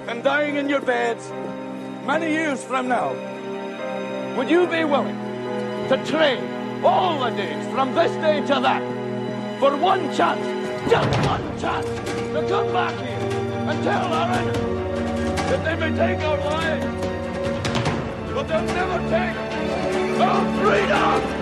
and dying in your beds many years from now, would you be willing to trade all the days from this day to that for one chance, just one chance, to come back here and tell our enemies that they may take our lives, but they'll never take our freedom?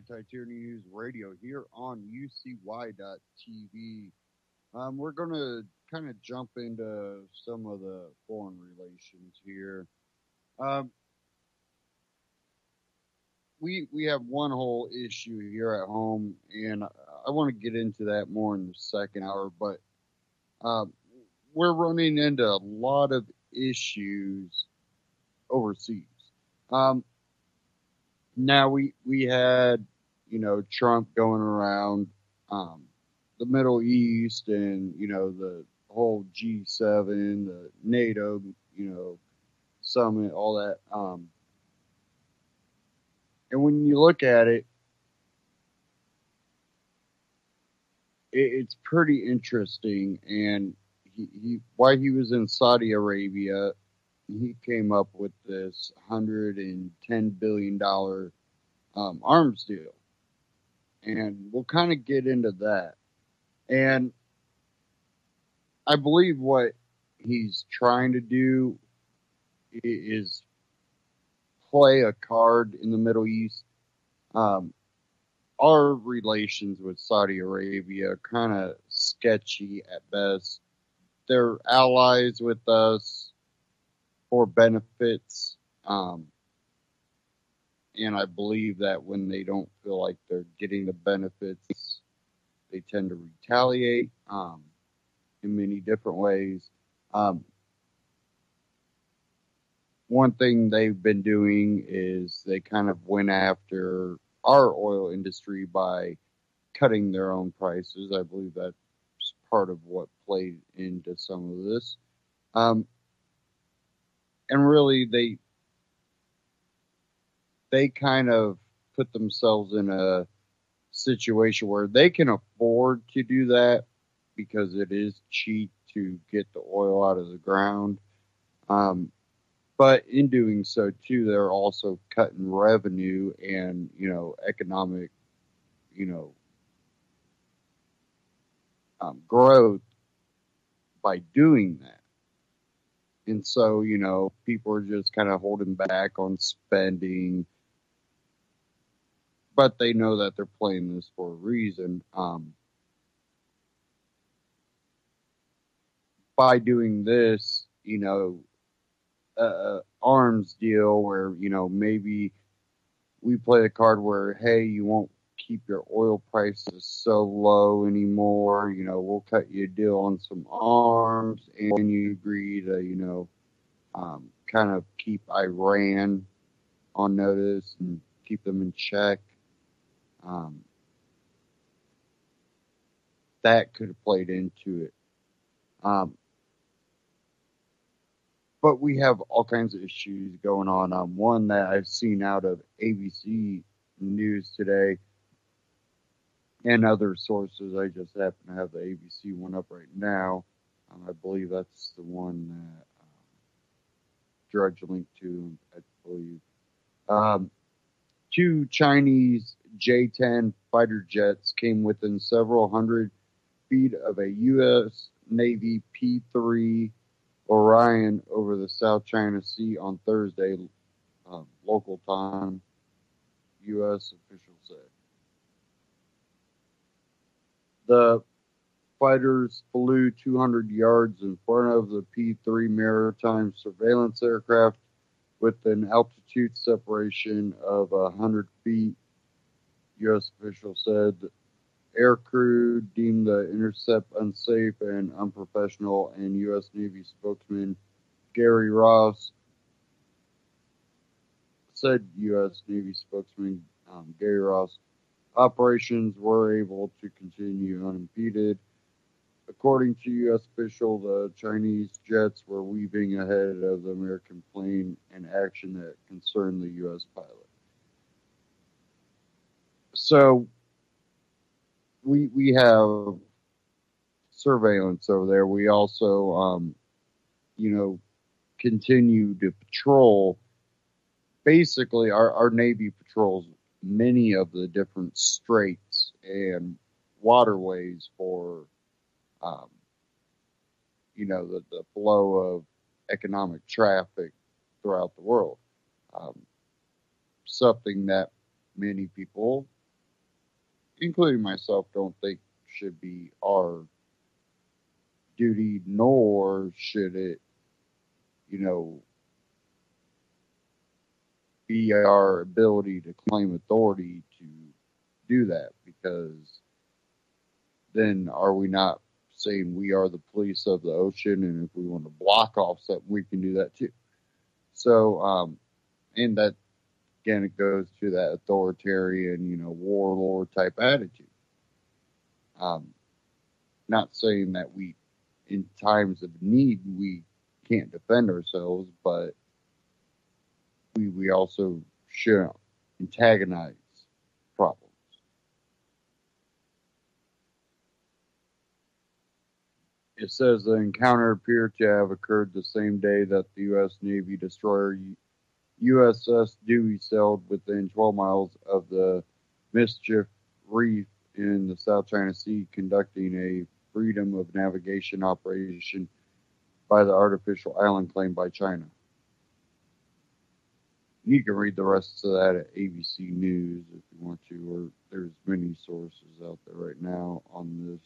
Anti-Tyranny News Radio here on UCY.TV. We're going to kind of jump into some of the foreign relations here. We have one whole issue here at home, and I want to get into that more in the second hour, but we're running into a lot of issues overseas. Now we had, Trump going around the Middle East and, the whole G7, the NATO, summit, all that. And when you look at it, it's pretty interesting. And while he was in Saudi Arabia, he came up with this $110 billion arms deal. And we'll kind of get into that. And I believe what he's trying to do is play a card in the Middle East. Our relations with Saudi Arabia are kind of sketchy at best. They're allies with us for benefits. And I believe that when they don't feel like they're getting the benefits, they tend to retaliate in many different ways. One thing they've been doing is they kind of went after our oil industry by cutting their own prices. I believe that's part of what played into some of this. And really, they kind of put themselves in a situation where they can afford to do that because it is cheap to get the oil out of the ground. But in doing so, too, they're also cutting revenue and, economic, growth by doing that. And so, people are just kind of holding back on spending. But they know that they're playing this for a reason. By doing this, arms deal where, maybe we play a card where, hey, you won't keep your oil prices so low anymore. We'll cut you a deal on some arms, and you agree to, kind of keep Iran on notice and keep them in check. That could have played into it. But we have all kinds of issues going on. One that I've seen out of ABC News today and other sources. I just happen to have the ABC one up right now. I believe that's the one that Drudge link to them, I believe. Um, two Chinese J-10 fighter jets came within several hundred feet of a U.S. Navy P-3 Orion over the South China Sea on Thursday, local time, U.S. officials said. The fighters flew 200 yards in front of the P-3 maritime surveillance aircraft with an altitude separation of 100 feet, U.S. officials said. The air crew deemed the intercept unsafe and unprofessional, and U.S. Navy spokesman Gary Ross said Gary Ross, operations were able to continue unimpeded. According to U.S. official, the Chinese jets were weaving ahead of the American plane, an action that concerned the U.S. pilot. So we have surveillance over there. We also, continue to patrol. Basically, our Navy patrols many of the different straits and waterways for, the flow of economic traffic throughout the world. Something that many people, including myself, don't think should be our duty, nor should it, be our ability to claim authority to do that, because then are we not saying we are the police of the ocean, and if we want to block off something, we can do that too. So, and that, again, it goes to that authoritarian, warlord type attitude. Not saying that we, in times of need, we can't defend ourselves, but we also shouldn't antagonize problems. It says the encounter appeared to have occurred the same day that the U.S. Navy destroyer USS Dewey sailed within 12 miles of the Mischief Reef in the South China Sea, conducting a freedom of navigation operation by the artificial island claimed by China. You can read the rest of that at ABC News if you want to, or there's many sources out there right now on this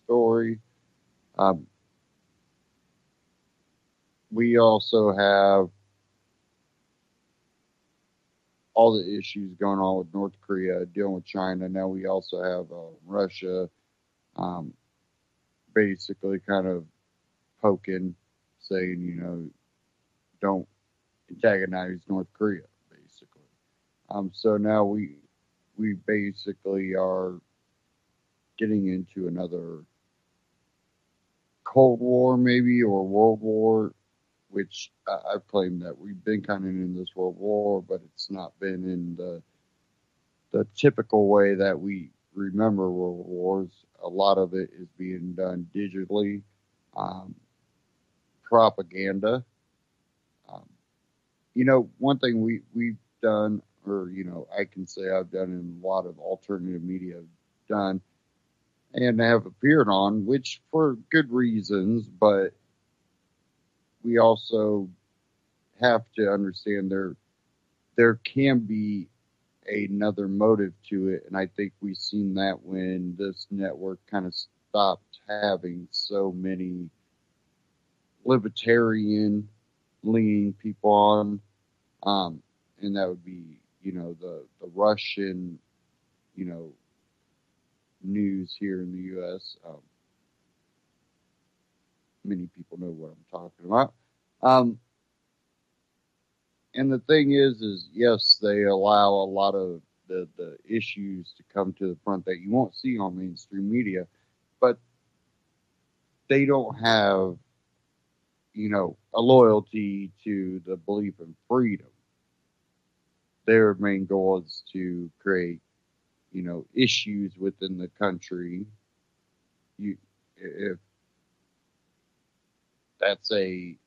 story. We also have all the issues going on with North Korea, dealing with China. Now we also have Russia basically kind of poking, saying, don't antagonize North Korea, basically. So now we basically are getting into another Cold War, maybe, or World War, which I've claimed that we've been kind of in this World War, but it's not been in the typical way that we remember World Wars. A lot of it is being done digitally, propaganda. One thing we've done, or, I can say I've done in a lot of alternative media done and have appeared on, which for good reasons, but we also have to understand there can be another motive to it, and I think we've seen that when this network kind of stopped having so many libertarian leaning people on, and that would be the Russian news here in the U.S. Many people know what I'm talking about. And the thing is yes, they allow a lot of the issues to come to the front that you won't see on mainstream media, but they don't have, a loyalty to the belief in freedom. Their main goal is to create, issues within the country. If that's a,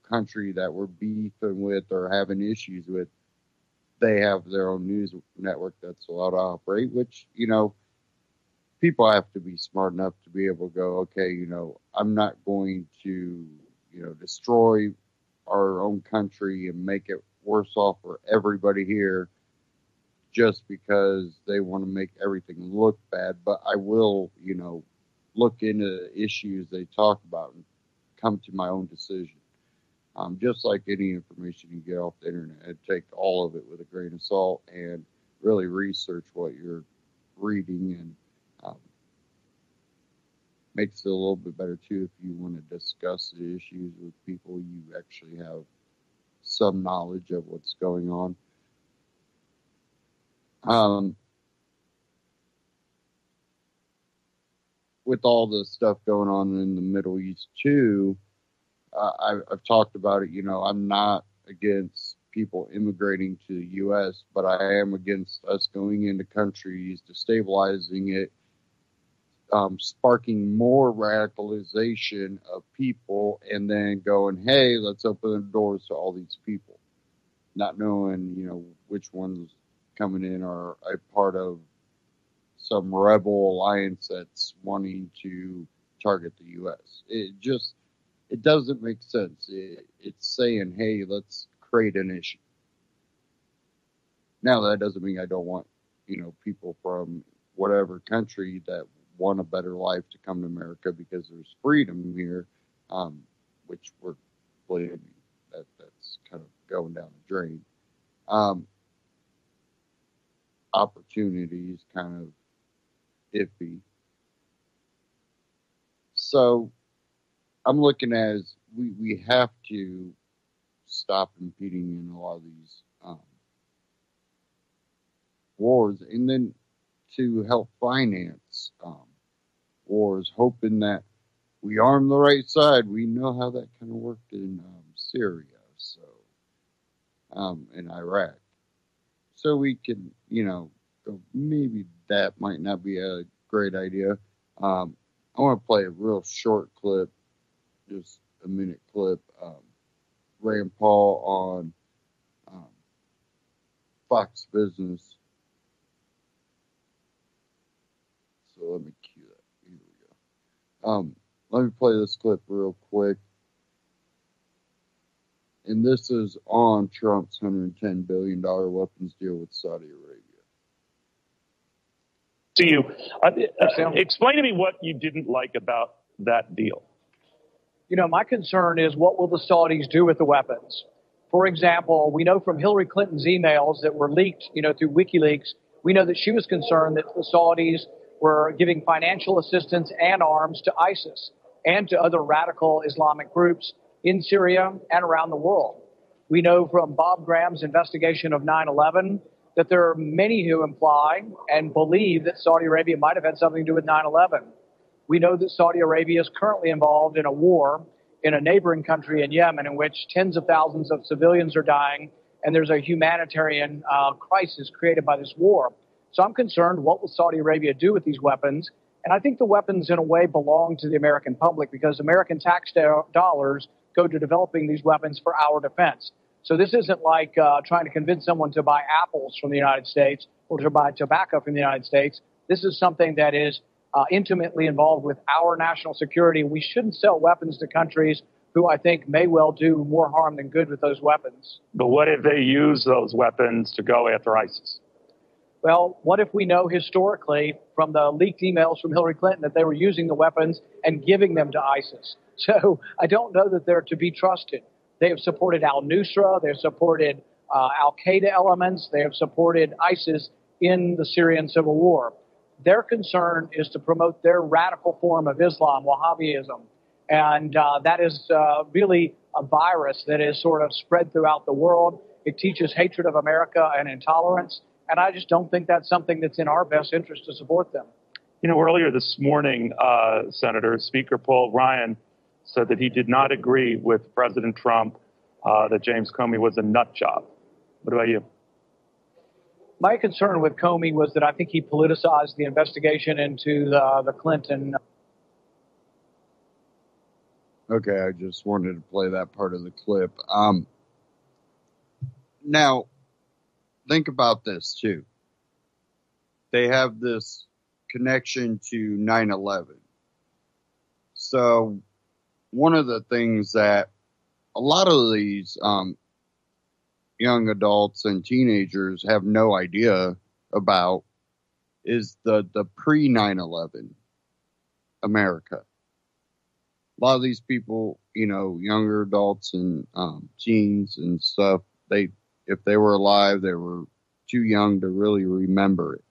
country that we're beefing with or having issues with, they have their own news network that's allowed to operate, which, people have to be smart enough to be able to go, okay, I'm not going to, destroy our own country and make it worse off for everybody here just because they want to make everything look bad. But I will, look into the issues they talk about and come to my own decision. Just like any information you get off the internet, take all of it with a grain of salt and really research what you're reading, and makes it a little bit better too if you want to discuss the issues with people you actually have some knowledge of what's going on. With all the stuff going on in the Middle East too, I've talked about it. I'm not against people immigrating to the U.S., but I am against us going into countries, destabilizing it, sparking more radicalization of people, and then going, hey, let's open the doors to all these people, not knowing, which ones coming in are a part of some rebel alliance that's wanting to target the U.S. It doesn't make sense. It's saying, hey, let's create an issue. Now, that doesn't mean I don't want, people from whatever country that want a better life to come to America because there's freedom here, which we're believing that's kind of going down the drain. Opportunities kind of iffy. So I'm looking as we have to stop impeding in a lot of these wars, and then to help finance wars, hoping that we arm the right side. We know how that kind of worked in Syria, so in Iraq. So we can, go, maybe that might not be a great idea. I want to play a real short clip, just a minute clip. Rand Paul on Fox Business. So let me cue that. Here we go. Let me play this clip real quick. And this is on Trump's $110 billion weapons deal with Saudi Arabia. To you, explain to me what you didn't like about that deal. My concern is, what will the Saudis do with the weapons? For example, we know from Hillary Clinton's emails that were leaked, through WikiLeaks, we know that she was concerned that the Saudis were giving financial assistance and arms to ISIS and to other radical Islamic groups in Syria and around the world. We know from Bob Graham's investigation of 9/11 that there are many who imply and believe that Saudi Arabia might have had something to do with 9/11. We know that Saudi Arabia is currently involved in a war in a neighboring country in Yemen, in which tens of thousands of civilians are dying, and there's a humanitarian crisis created by this war. So I'm concerned, what will Saudi Arabia do with these weapons? And I think the weapons, in a way, belong to the American public, because American tax dollars go to developing these weapons for our defense. So this isn't like trying to convince someone to buy apples from the United States or to buy tobacco from the United States. This is something that is intimately involved with our national security. We shouldn't sell weapons to countries who I think may well do more harm than good with those weapons. But what if they use those weapons to go after ISIS? Well, what if we know historically from the leaked emails from Hillary Clinton that they were using the weapons and giving them to ISIS? So I don't know that they're to be trusted. They have supported al-Nusra. They have supported al-Qaeda elements. They have supported ISIS in the Syrian civil war. Their concern is to promote their radical form of Islam, Wahhabism. And that is really a virus that is sort of spread throughout the world. It teaches hatred of America and intolerance. And I just don't think that's something that's in our best interest to support them. Earlier this morning, Senator Speaker Paul Ryan said that he did not agree with President Trump that James Comey was a nut job. What about you? My concern with Comey was that I think he politicized the investigation into the Clinton Okay, I just wanted to play that part of the clip. Now, think about this too. They have this connection to 9/11. So, one of the things that a lot of these young adults and teenagers have no idea about is the pre 9/11 America. A lot of these people, younger adults and teens and stuff, if they were alive, they were too young to really remember it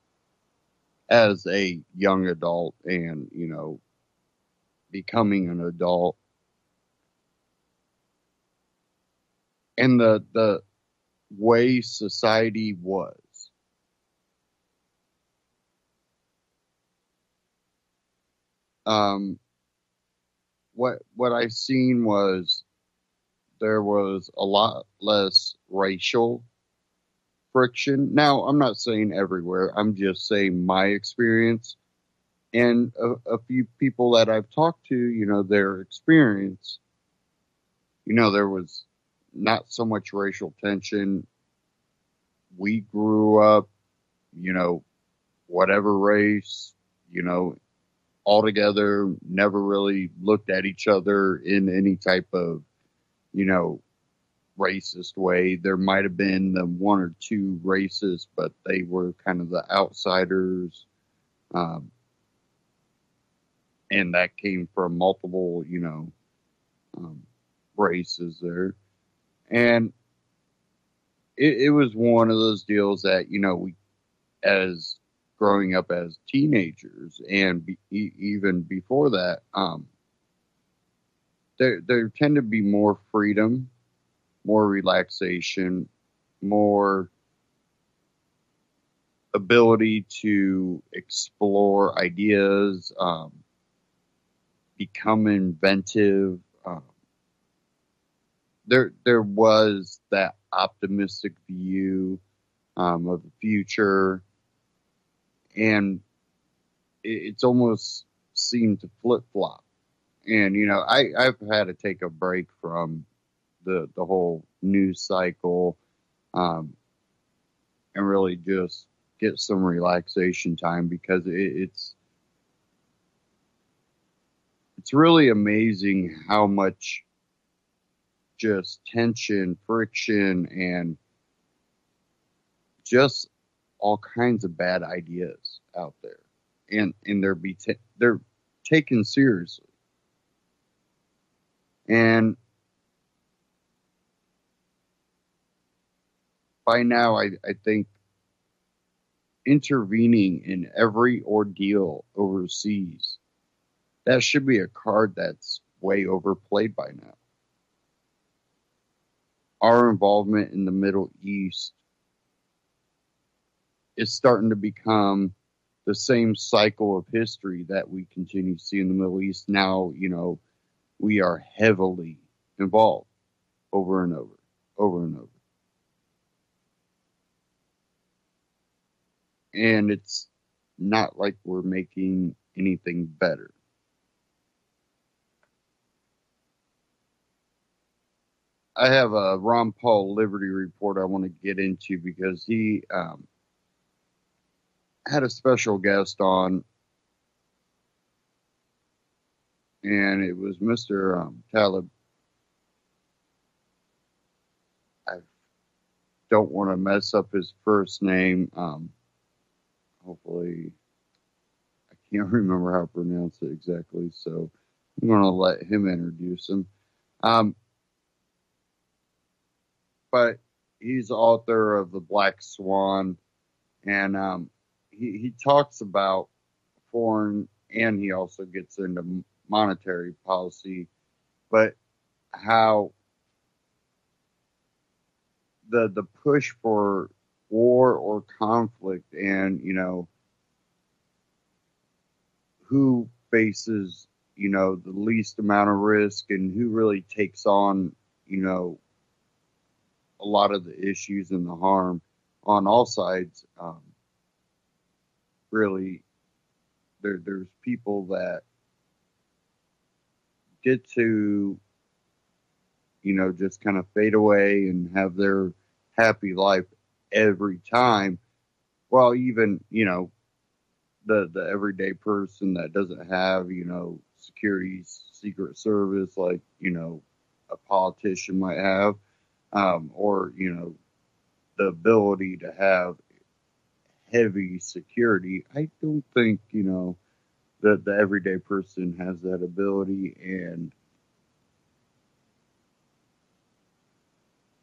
as a young adult and, becoming an adult. And the way society was. What I seen was there was a lot less racial friction. Now, I'm not saying everywhere. I'm just saying my experience and a few people that I've talked to, their experience. There was not so much racial tension. We grew up, whatever race, all together, never really looked at each other in any type of, racist way. There might have been the one or two racists, but they were kind of the outsiders. And that came from multiple, races there. And it was one of those deals that, we, as growing up as teenagers and even before that, there tend to be more freedom, more relaxation, more ability to explore ideas, become inventive. There was that optimistic view of the future, and it's almost seemed to flip flop. And I've had to take a break from the whole news cycle, and really just get some relaxation time because it's really amazing how much just tension, friction, and just all kinds of bad ideas out there, and they're taken seriously. And by now, I think intervening in every ordeal overseas, that should be a card that's way overplayed by now. Our involvement in the Middle East is starting to become the same cycle of history that we continue to see in the Middle East. Now, we are heavily involved over and over, over and over. And it's not like we're making anything better. I have a Ron Paul Liberty report I want to get into because he had a special guest on, and it was Mr. Talib. I don't want to mess up his first name. Hopefully, I can't remember how to pronounce it exactly, so I'm going to let him introduce him. But he's author of The Black Swan, and he talks about foreign, and he also gets into monetary policy, but how the push for war or conflict, and who faces the least amount of risk, and who really takes on a lot of the issues and the harm on all sides. Really, there's people that get to, just kind of fade away and have their happy life every time. Well, even, the everyday person that doesn't have, security, Secret Service, like, a politician might have, or, the ability to have heavy security. I don't think, that the everyday person has that ability, and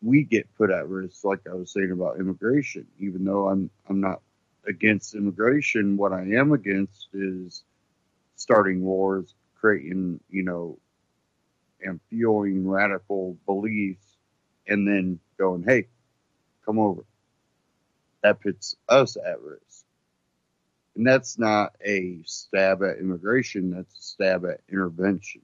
we get put at risk, like I was saying about immigration. Even though I'm not against immigration, what I am against is starting wars, creating, and fueling radical beliefs, and then going, hey, come over. That puts us at risk. And that's not a stab at immigration, that's a stab at intervention.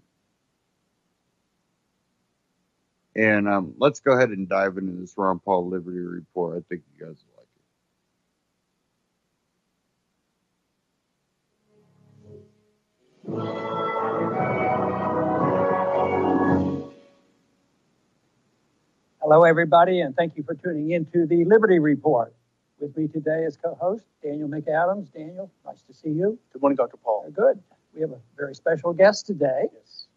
And let's go ahead and dive into this Ron Paul Liberty Report. I think you guys will like it. Hello, everybody, and thank you for tuning in to the Liberty Report. With me today as co-host, Daniel McAdams. Daniel, nice to see you. Good morning, Dr. Paul. Good. We have a very special guest today,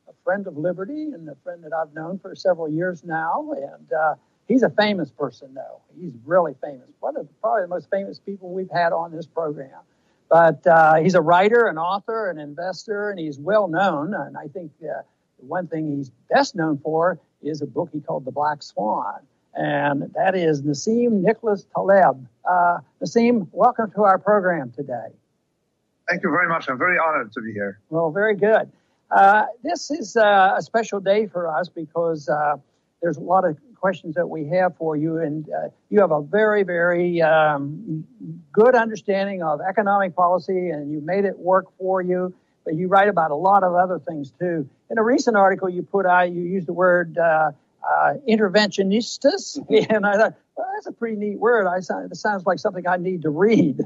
a friend of Liberty and a friend that I've known for several years now. And he's a famous person, though. He's really famous. Probably the most famous people we've had on this program. But he's a writer, an author, an investor, and he's well known. And I think the one thing he's best known for is a book he called The Black Swan. And that is Nassim Nicholas Taleb. Nassim, welcome to our program today. Thank you very much. I'm very honored to be here. Well, very good. This is a special day for us because there's a lot of questions that we have for you, and you have a very, very good understanding of economic policy, and you made it work for you, but you write about a lot of other things, too. In a recent article you put out, you used the word interventionistas, and I thought, well, that's a pretty neat word. It sounds like something I need to read.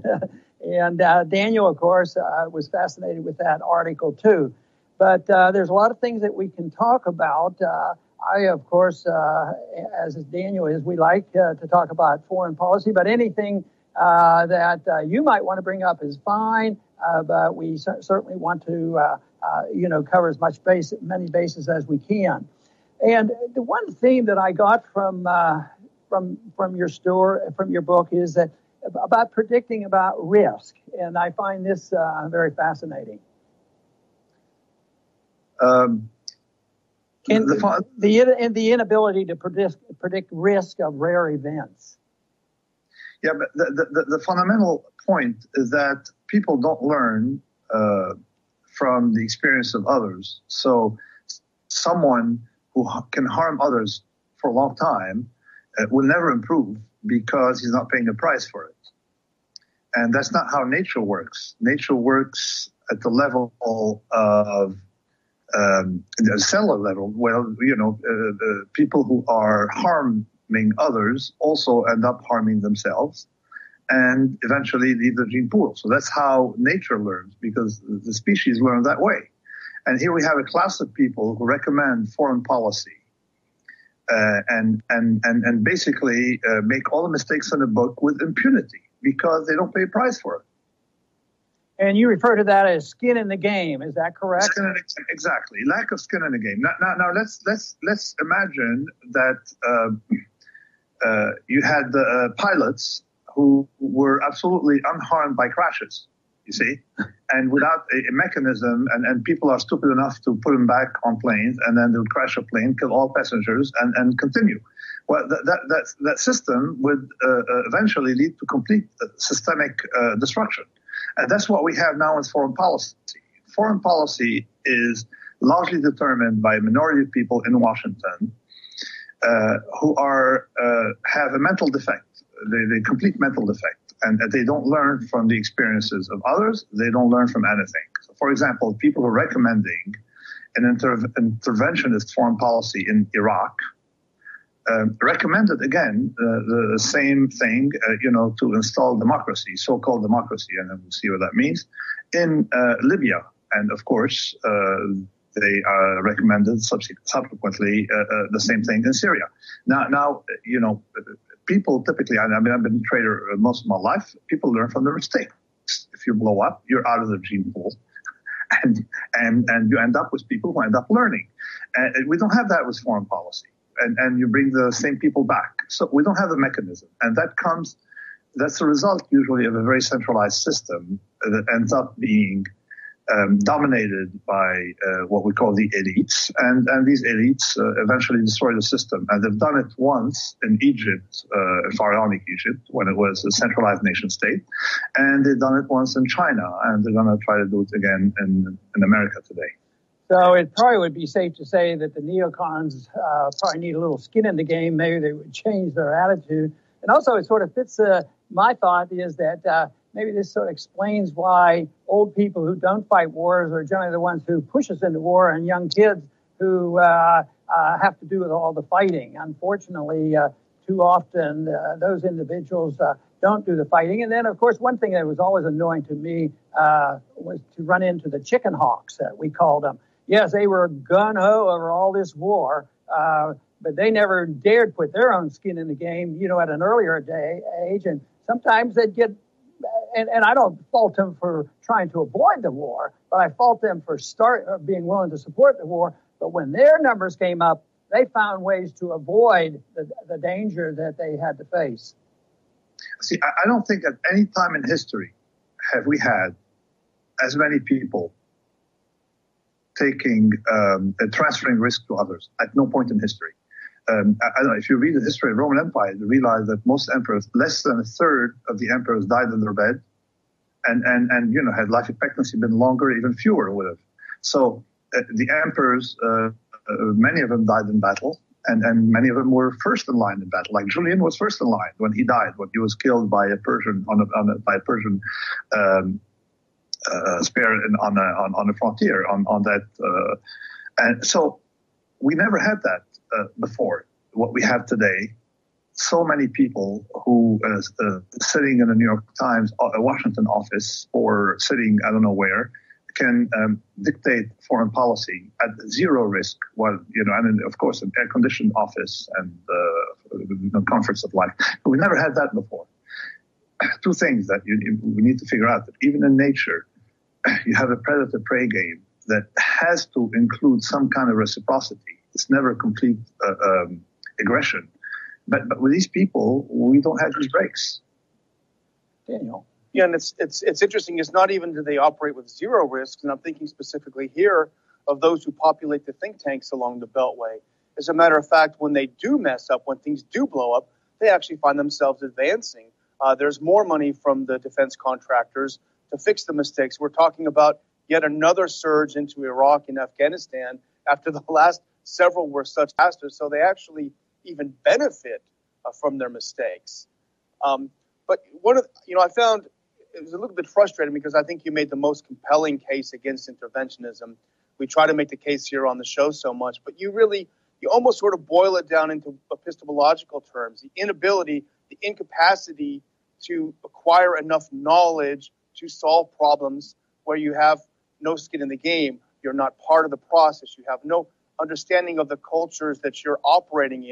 And Daniel, of course, was fascinated with that article, too. But there's a lot of things that we can talk about. I, of course, as Daniel is, we like to talk about foreign policy, but anything that you might want to bring up is fine. But we certainly want to, cover as many bases as we can. And the one theme that I got from your book is that about predicting about risk, and I find this very fascinating. The inability to predict risk of rare events. Yeah, but the fundamental point is that people don't learn from the experience of others. So someone who can harm others for a long time will never improve because he's not paying the price for it. And that's not how nature works. Nature works at the level of the cellular level. Well, people who are harming others also end up harming themselves and eventually leave the gene pool. So that's how nature learns, because the species learn that way. And here we have a class of people who recommend foreign policy and basically make all the mistakes in the book with impunity because they don't pay a price for it. And you refer to that as skin in the game. Is that correct? Skin in the game, exactly. Lack of skin in the game. Now let's imagine that you had the pilots who were absolutely unharmed by crashes. You see, and without a mechanism, and people are stupid enough to put them back on planes, and then they would crash a plane, kill all passengers, and continue. Well, that system would eventually lead to complete systemic destruction. And that's what we have now in foreign policy. Foreign policy is largely determined by a minority of people in Washington who have a mental defect, the complete mental defect. And they don't learn from the experiences of others. They don't learn from anything. So, for example, people who are recommending an interventionist foreign policy in Iraq recommended, again, the same thing, to install democracy, so-called democracy, and then we'll see what that means, in Libya. And, of course, they recommended subsequently the same thing in Syria. Now, people typically, I've been a trader most of my life, people learn from their mistakes. If you blow up, you're out of the gene pool. And you end up with people who end up learning. And we don't have that with foreign policy. And you bring the same people back. So we don't have the mechanism. And that's the result usually of a very centralized system that ends up being dominated by what we call the elites. And these elites eventually destroy the system. And they've done it once in Egypt, pharaonic Egypt, when it was a centralized nation state. And they've done it once in China. And they're going to try to do it again in America today. So it probably would be safe to say that the neocons probably need a little skin in the game. Maybe they would change their attitude. And also it sort of fits my thought is that maybe this sort of explains why old people who don't fight wars are generally the ones who push us into war, and young kids who have to do with all the fighting. Unfortunately, too often those individuals don't do the fighting. And then, of course, one thing that was always annoying to me was to run into the chicken hawks, we called them. Yes, they were gung-ho over all this war, but they never dared put their own skin in the game, at an earlier age. And sometimes they'd get, and I don't fault them for trying to avoid the war, but I fault them for being willing to support the war. But when their numbers came up, they found ways to avoid the danger that they had to face. See, I don't think at any time in history have we had as many people transferring risk to others. At no point in history. I don't know, if you read the history of the Roman Empire, you realize that most emperors, less than a third of the emperors died in their bed, and had life expectancy been longer, even fewer would have. So the emperors, many of them died in battle, and many of them were first in line in battle. Like Julian was first in line when he died, when he was killed by a Persian spear on the frontier on that, and so we never had that before. What we have today, so many people who sitting in the New York Times, a Washington office, or sitting I don't know where, can dictate foreign policy at zero risk. Well, and of course an air-conditioned office and the comforts of life. But we never had that before. Two things that we need to figure out: that even in nature, you have a predator-prey game that has to include some kind of reciprocity. It's never complete aggression. But with these people, we don't have these breaks. Daniel. Yeah, and it's interesting. It's not even do they operate with zero risks, and I'm thinking specifically here of those who populate the think tanks along the Beltway. As a matter of fact, when they do mess up, when things do blow up, they actually find themselves advancing. There's more money from the defense contractors to fix the mistakes. We're talking about yet another surge into Iraq and Afghanistan after the last several were such disasters. So they actually even benefit from their mistakes. But I found it was a little bit frustrating because I think you made the most compelling case against interventionism. We try to make the case here on the show so much, but you almost sort of boil it down into epistemological terms. The inability, the incapacity to acquire enough knowledge to solve problems where you have no skin in the game. You're not part of the process. You have no understanding of the cultures that you're operating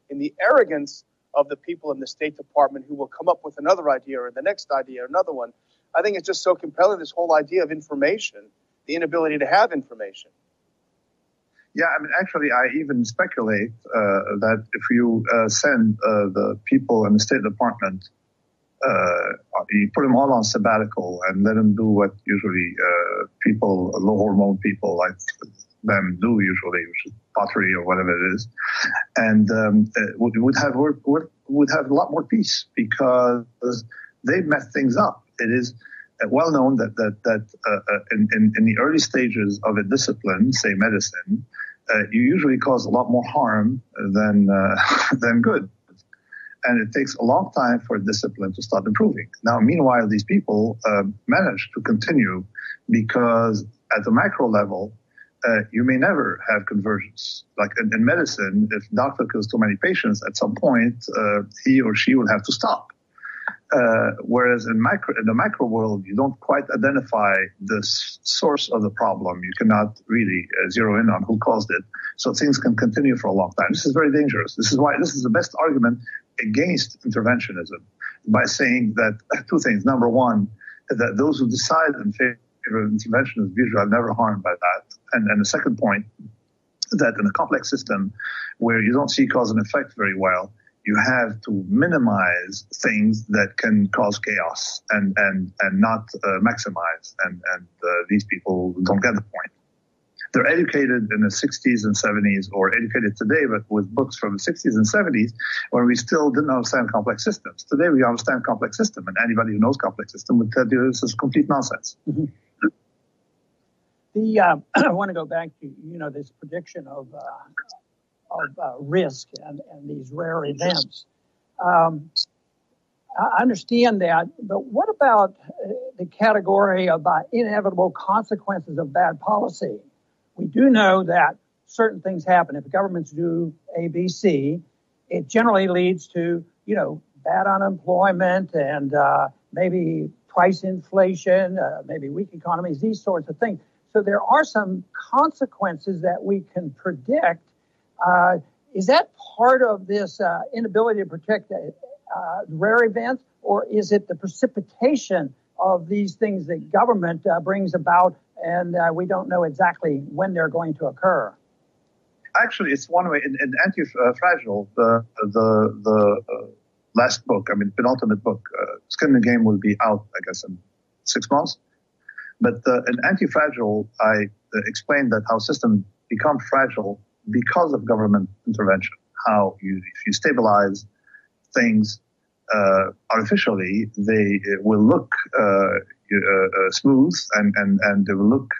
in the arrogance of the people in the State Department who will come up with another idea or the next idea or another one. I think it's just so compelling, this whole idea of information, the inability to have information. Yeah, actually, I even speculate that if you send the people in the State Department, you put them all on sabbatical and let them do what usually low hormone people like them do usually, which is pottery or whatever it is, and would have a lot more peace because they messed things up. It is well known that in the early stages of a discipline, say medicine, you usually cause a lot more harm than good. And it takes a long time for discipline to start improving. Now, meanwhile, these people manage to continue because at the macro level, you may never have convergence. Like in medicine, if doctor kills too many patients, at some point, he or she will have to stop. Whereas in the micro world, you don't quite identify the source of the problem. You cannot really zero in on who caused it. So things can continue for a long time. This is very dangerous. This is why this is the best argument against interventionism, by saying that two things. Number one, that those who decide in favor of interventionism usually are never harmed by that. And the second point, that in a complex system where you don't see cause and effect very well, you have to minimize things that can cause chaos and not maximize. And these people don't get the point. They're educated in the 60s and 70s, or educated today, but with books from the 60s and 70s, when we still didn't understand complex systems. Today we understand complex system, and anybody who knows complex system would tell you this is complete nonsense. Mm-hmm. I want to go back to, this prediction of risk and these rare events. I understand that, but what about the category of inevitable consequences of bad policy? We do know that certain things happen. If governments do A, B, C, it generally leads to, bad unemployment and maybe price inflation, maybe weak economies, these sorts of things. So there are some consequences that we can predict. Is that part of this inability to protect rare events, or is it the precipitation of these things that government brings about, and we don't know exactly when they're going to occur? Actually, it's one way. In Anti-Fragile, the last book, penultimate book, Skin in the Game will be out, I guess, in 6 months. But in Anti-Fragile, I explained that how systems become fragile because of government intervention. How if you stabilize things artificially, they will look smooth, and they will look.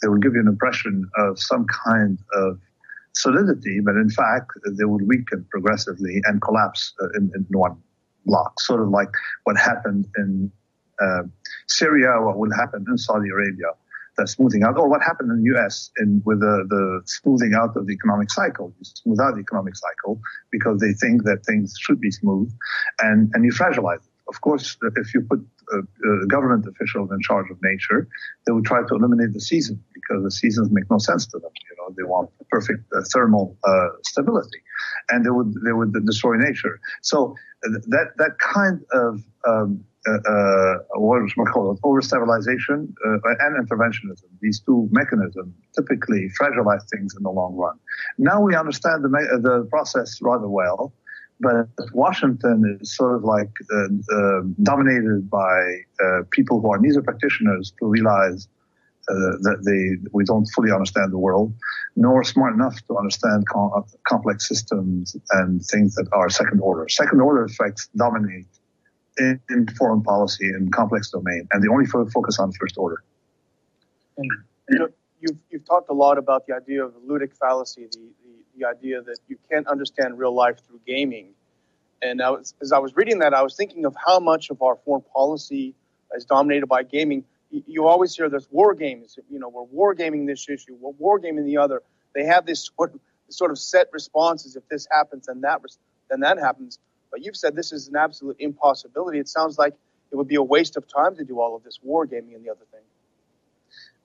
They will give you an impression of some kind of solidity, but in fact, they will weaken progressively and collapse in one block. Sort of like what happened in Syria, what will happen in Saudi Arabia, the smoothing out, or what happened in the U.S. with the smoothing out of the economic cycle. You smooth out the economic cycle because they think that things should be smooth, and you fragilize it. Of course, if you put government officials in charge of nature, they would try to eliminate the season because the seasons make no sense to them. They want perfect thermal stability, and they would destroy nature. So that kind of what is called overstabilization and interventionism. These two mechanisms typically fragilize things in the long run. Now we understand the process rather well, but Washington is sort of like dominated by people who are neither practitioners to realize that we don't fully understand the world, nor smart enough to understand complex systems and things that are second order. Second order effects dominate in foreign policy and complex domain, and they only focus on first order. You've talked a lot about the idea of the ludic fallacy, the idea that you can't understand real life through gaming. And as I was reading that, I was thinking of how much of our foreign policy is dominated by gaming. You always hear there's war games. We're war gaming this issue, we're war gaming the other. They have this sort of set responses. If this happens, then that happens. But you've said this is an absolute impossibility. It sounds like it would be a waste of time to do all of this war gaming and the other thing.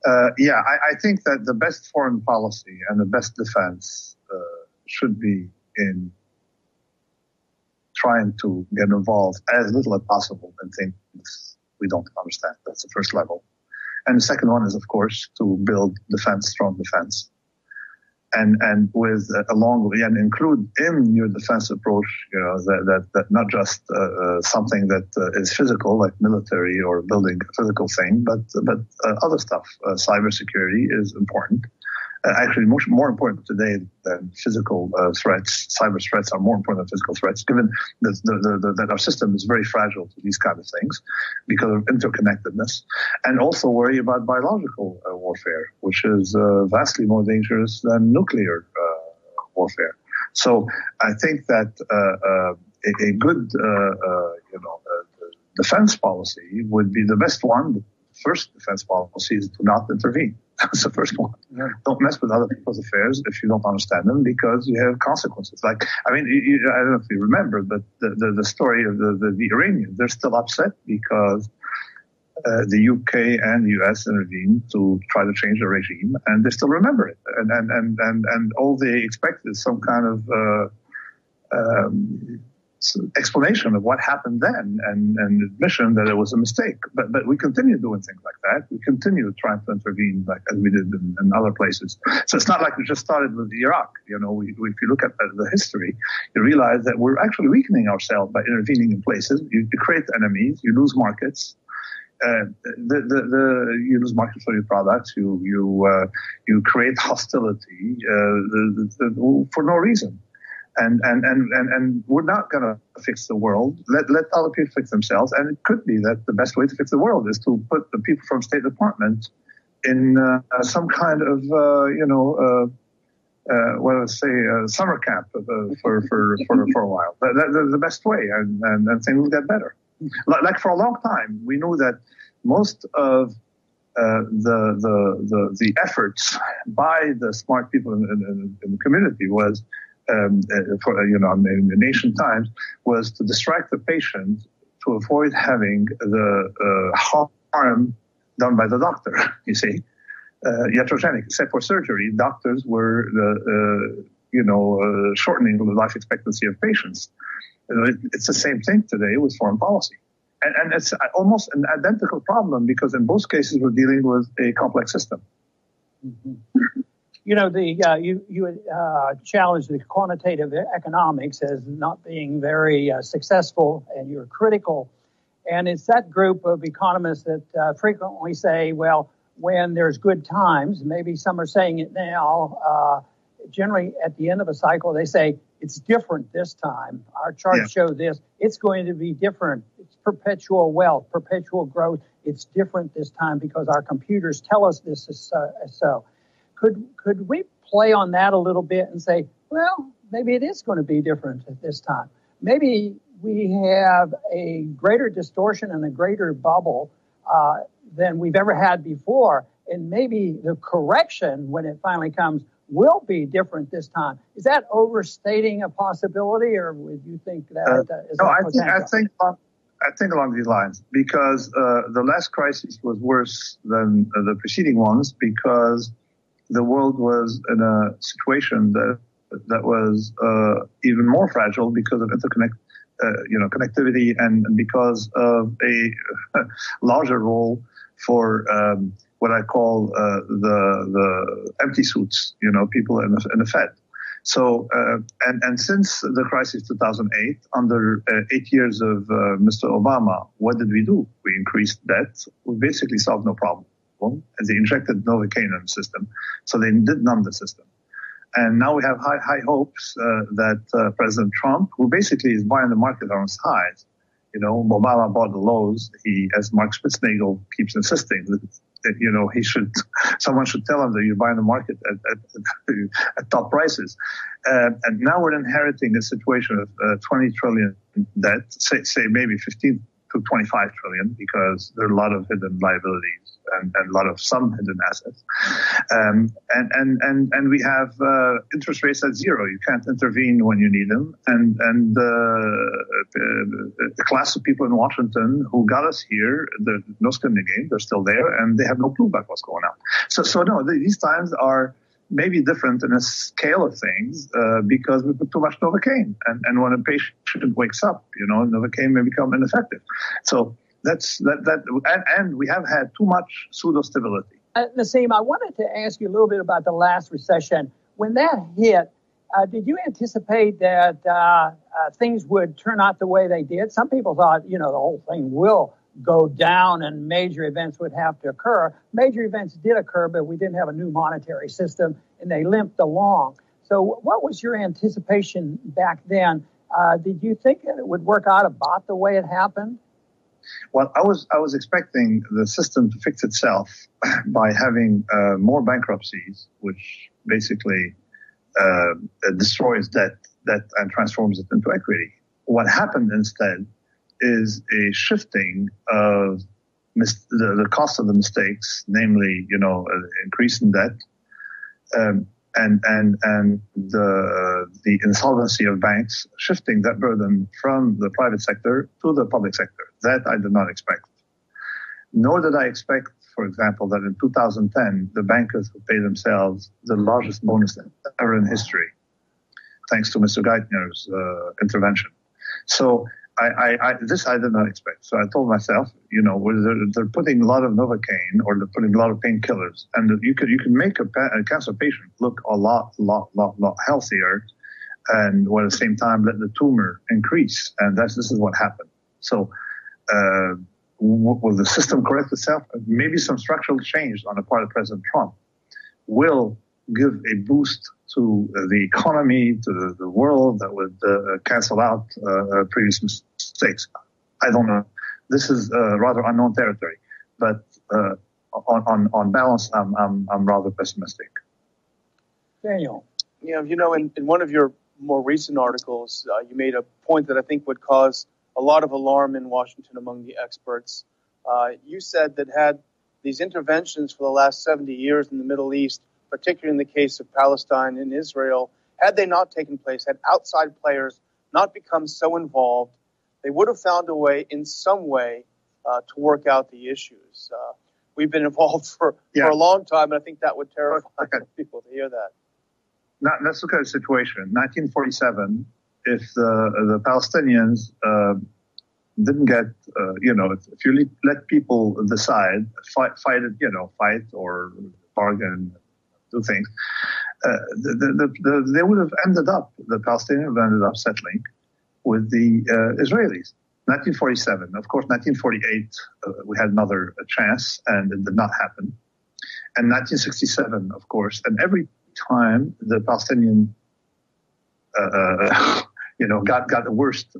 I think that the best foreign policy and the best defense should be in trying to get involved as little as possible in things we don't understand. That's the first level. And the second one is, of course, to build strong defense. And with and include in your defense approach, that not just something that is physical, like military or building a physical thing, but other stuff. Cybersecurity is important. Actually, more important today than physical threats. Cyber threats are more important than physical threats, given that our system is very fragile to these kind of things because of interconnectedness, and also worry about biological warfare, which is vastly more dangerous than nuclear warfare. So I think that a good defense policy would be the best one. first defense policy is to not intervene. That's the first one. Yeah. Don't mess with other people's affairs if you don't understand them, because you have consequences. Like, I mean, I don't know if you remember, but the story of the Iranians, they're still upset because the UK and the US intervened to try to change the regime, and they still remember it. And all they expect is some kind of explanation of what happened then, and admission that it was a mistake. But we continue doing things like that. We continue trying to intervene like as we did in other places. So it's not like we just started with Iraq. You know, if you look at the history, you realize that we're actually weakening ourselves by intervening in places. You create enemies, you lose markets. You lose markets for your products. You create hostility for no reason. And we're not going to fix the world. Let other people fix themselves. And it could be that the best way to fix the world is to put the people from State Department in some kind of, summer camp for a while. That's the best way, and things will get better. Like for a long time, we knew that most of the efforts by the smart people in the community was. In the nation times, was to distract the patient to avoid having the harm done by the doctor. You see, iatrogenic. Except for surgery, doctors were shortening the life expectancy of patients. It's the same thing today with foreign policy, and it's almost an identical problem because in both cases we're dealing with a complex system. Mm-hmm. You know, you challenged the quantitative economics as not being very successful, and you're critical. And it's that group of economists that frequently say, well, when there's good times, maybe some are saying it now, generally at the end of a cycle, they say, it's different this time. Our charts show this. It's going to be different. It's perpetual wealth, perpetual growth. It's different this time because our computers tell us this is so. Could we play on that a little bit and say, well, maybe it is going to be different at this time. Maybe we have a greater distortion and a greater bubble than we've ever had before. And maybe the correction, when it finally comes, will be different this time. Is that overstating a possibility, or would you think that is I think along these lines, because the last crisis was worse than the preceding ones because the world was in a situation that was even more fragile because of connectivity and because of a larger role for what I call the empty suits, people in the Fed. So, and since the crisis 2008, under 8 years of Mr. Obama, what did we do? We increased debt. We basically solved no problem. And they injected Novocaine in the system. So they did numb the system. And now we have high hopes that President Trump, who basically is buying the market on its highs, Obama bought the lows. As Mark Spitznagel keeps insisting, that someone should tell him that you're buying the market at top prices. And now we're inheriting a situation of 20 trillion debt, say maybe 15 to 25 trillion, because there are a lot of hidden liabilities and a lot of some hidden assets. And we have interest rates at zero. You can't intervene when you need them. And the class of people in Washington who got us here, there's no skin in the game. They're still there, and they have no clue about what's going on. So no, these times are maybe different in a scale of things because we put too much Novocaine. And when a patient wakes up, Novocaine may become ineffective. So that's that. And we have had too much pseudo-stability. Nassim, I wanted to ask you a little bit about the last recession. When that hit, did you anticipate that things would turn out the way they did? Some people thought, the whole thing will go down and major events would have to occur. Major events did occur, but we didn't have a new monetary system, and they limped along. So what was your anticipation back then? Did you think that it would work out about the way it happened? Well, I was expecting the system to fix itself by having more bankruptcies, which basically destroys debt and transforms it into equity. What happened instead is a shifting of the cost of the mistakes, namely, increase in debt, and the insolvency of banks, shifting that burden from the private sector to the public sector. That I did not expect. Nor did I expect, for example, that in 2010, the bankers would pay themselves the largest bonus ever in history, thanks to Mr. Geithner's intervention. So this I did not expect. So I told myself, they're putting a lot of Novocaine or they're putting a lot of painkillers, and you can make a cancer patient look a lot healthier, and while at the same time let the tumor increase. And this is what happened. So will the system correct itself? Maybe some structural change on the part of President Trump will give a boost to the economy, to the world, that would cancel out previous mistakes. I don't know. This is rather unknown territory, but on balance, I'm rather pessimistic. Daniel. Yeah, in one of your more recent articles, you made a point that I think would cause a lot of alarm in Washington among the experts. You said that had these interventions for the last 70 years in the Middle East, particularly in the case of Palestine and Israel, had they not taken place, had outside players not become so involved, they would have found a way, in some way, to work out the issues. We've been involved for a long time, and I think that would terrify people to hear that. Now, let's look at the situation. 1947, if the Palestinians didn't get, if you let people decide, fight or bargain, do things, they would have ended up, the Palestinians would have ended up settling with the Israelis. 1947. Of course, 1948, we had another chance, and it did not happen. And 1967, of course, and every time the Palestinian, got the worst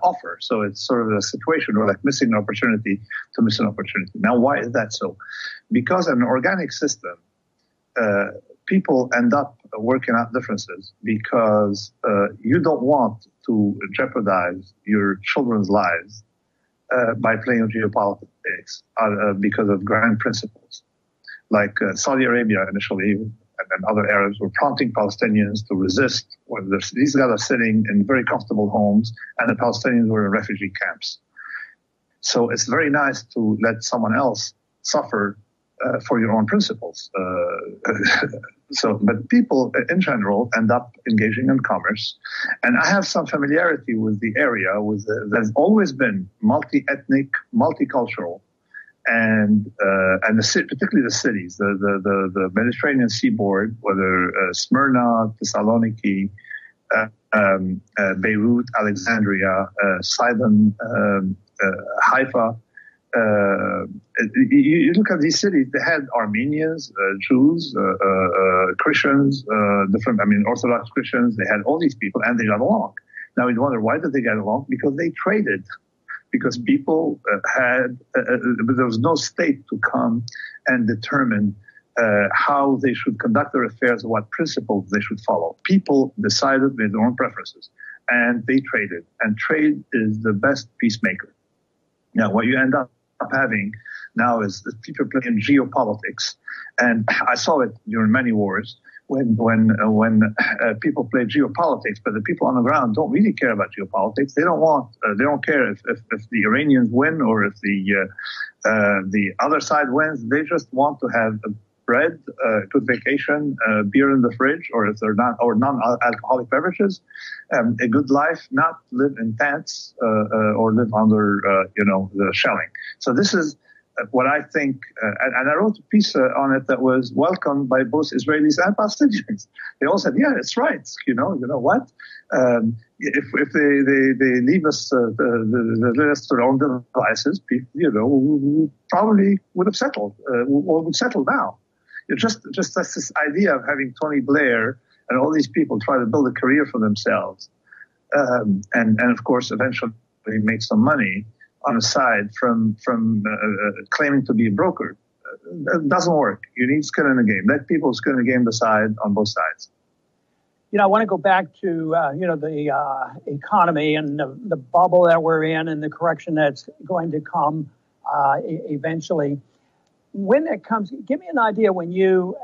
offer. So it's sort of a situation where like missing an opportunity to miss an opportunity. Now, why is that so? Because in an organic system, people end up working out differences because you don't want to jeopardize your children's lives by playing geopolitics because of grand principles. Like Saudi Arabia initially, and then other Arabs were prompting Palestinians to resist. These guys are sitting in very comfortable homes, and the Palestinians were in refugee camps. So it's very nice to let someone else suffer for your own principles. But people in general end up engaging in commerce. And I have some familiarity with the area. There's always been multi-ethnic, multicultural, and particularly the cities, the Mediterranean seaboard, whether Smyrna, Thessaloniki, Beirut, Alexandria, Sidon, Haifa. You look at these cities, they had Armenians, Jews, Christians, Orthodox Christians. They had all these people, and they got along. Now you wonder, why did they get along? Because they traded. Because people there was no state to come and determine how they should conduct their affairs, what principles they should follow. People decided with their own preferences, and they traded. And trade is the best peacemaker. Now, what you end up having now is that people playing geopolitics, and I saw it during many wars when people play geopolitics, but the people on the ground don't really care about geopolitics. They don't care if the Iranians win or if the other side wins. They just want to have bread, good vacation, beer in the fridge, or if they're not, or non-alcoholic beverages, a good life, not live in tents or live under the shelling. So this is what I think, and I wrote a piece on it that was welcomed by both Israelis and Palestinians. They all said, "Yeah, it's right. You know what? If they leave us the rest to their own devices, people, we probably would have settled, or would settle now." Just that's this idea of having Tony Blair and all these people try to build a career for themselves, and of course eventually make some money on the side from claiming to be a broker. It doesn't work. You need skin in the game. Let people skin in the game decide on both sides. I want to go back to the economy and the bubble that we're in and the correction that's going to come. eventually. When it comes, give me an idea when you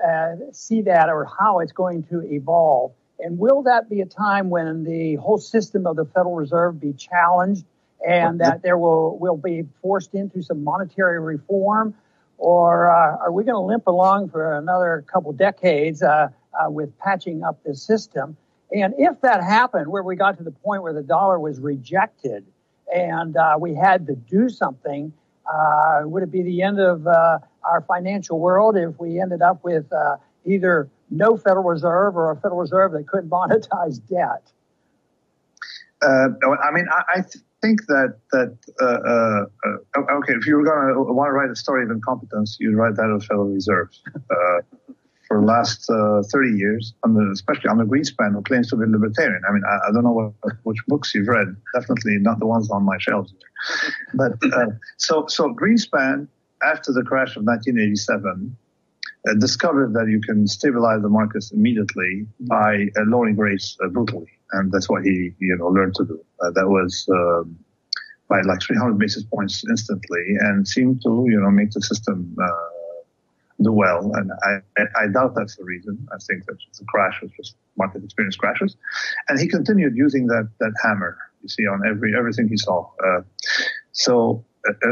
see that or how it's going to evolve. And will that be a time when the whole system of the Federal Reserve be challenged and that there will be forced into some monetary reform? Or are we going to limp along for another couple decades with patching up this system? And if that happened, where we got to the point where the dollar was rejected and we had to do something, would it be the end of our financial world if we ended up with either no Federal Reserve or a Federal Reserve that couldn't monetize debt? I think that okay, if you were going to want to write a story of incompetence, you'd write that of Federal Reserve. For the last 30 years, especially on the Greenspan, who claims to be libertarian. I mean, I don't know which books you've read. Definitely not the ones on my shelves. But so Greenspan, after the crash of 1987, discovered that you can stabilize the markets immediately by lowering rates brutally, and that's what he learned to do. That was by like 300 basis points instantly, and seemed to make the system do well. And I doubt that's the reason. I think that the crash was just market experience crashes, and he continued using that hammer. You see on everything he saw. So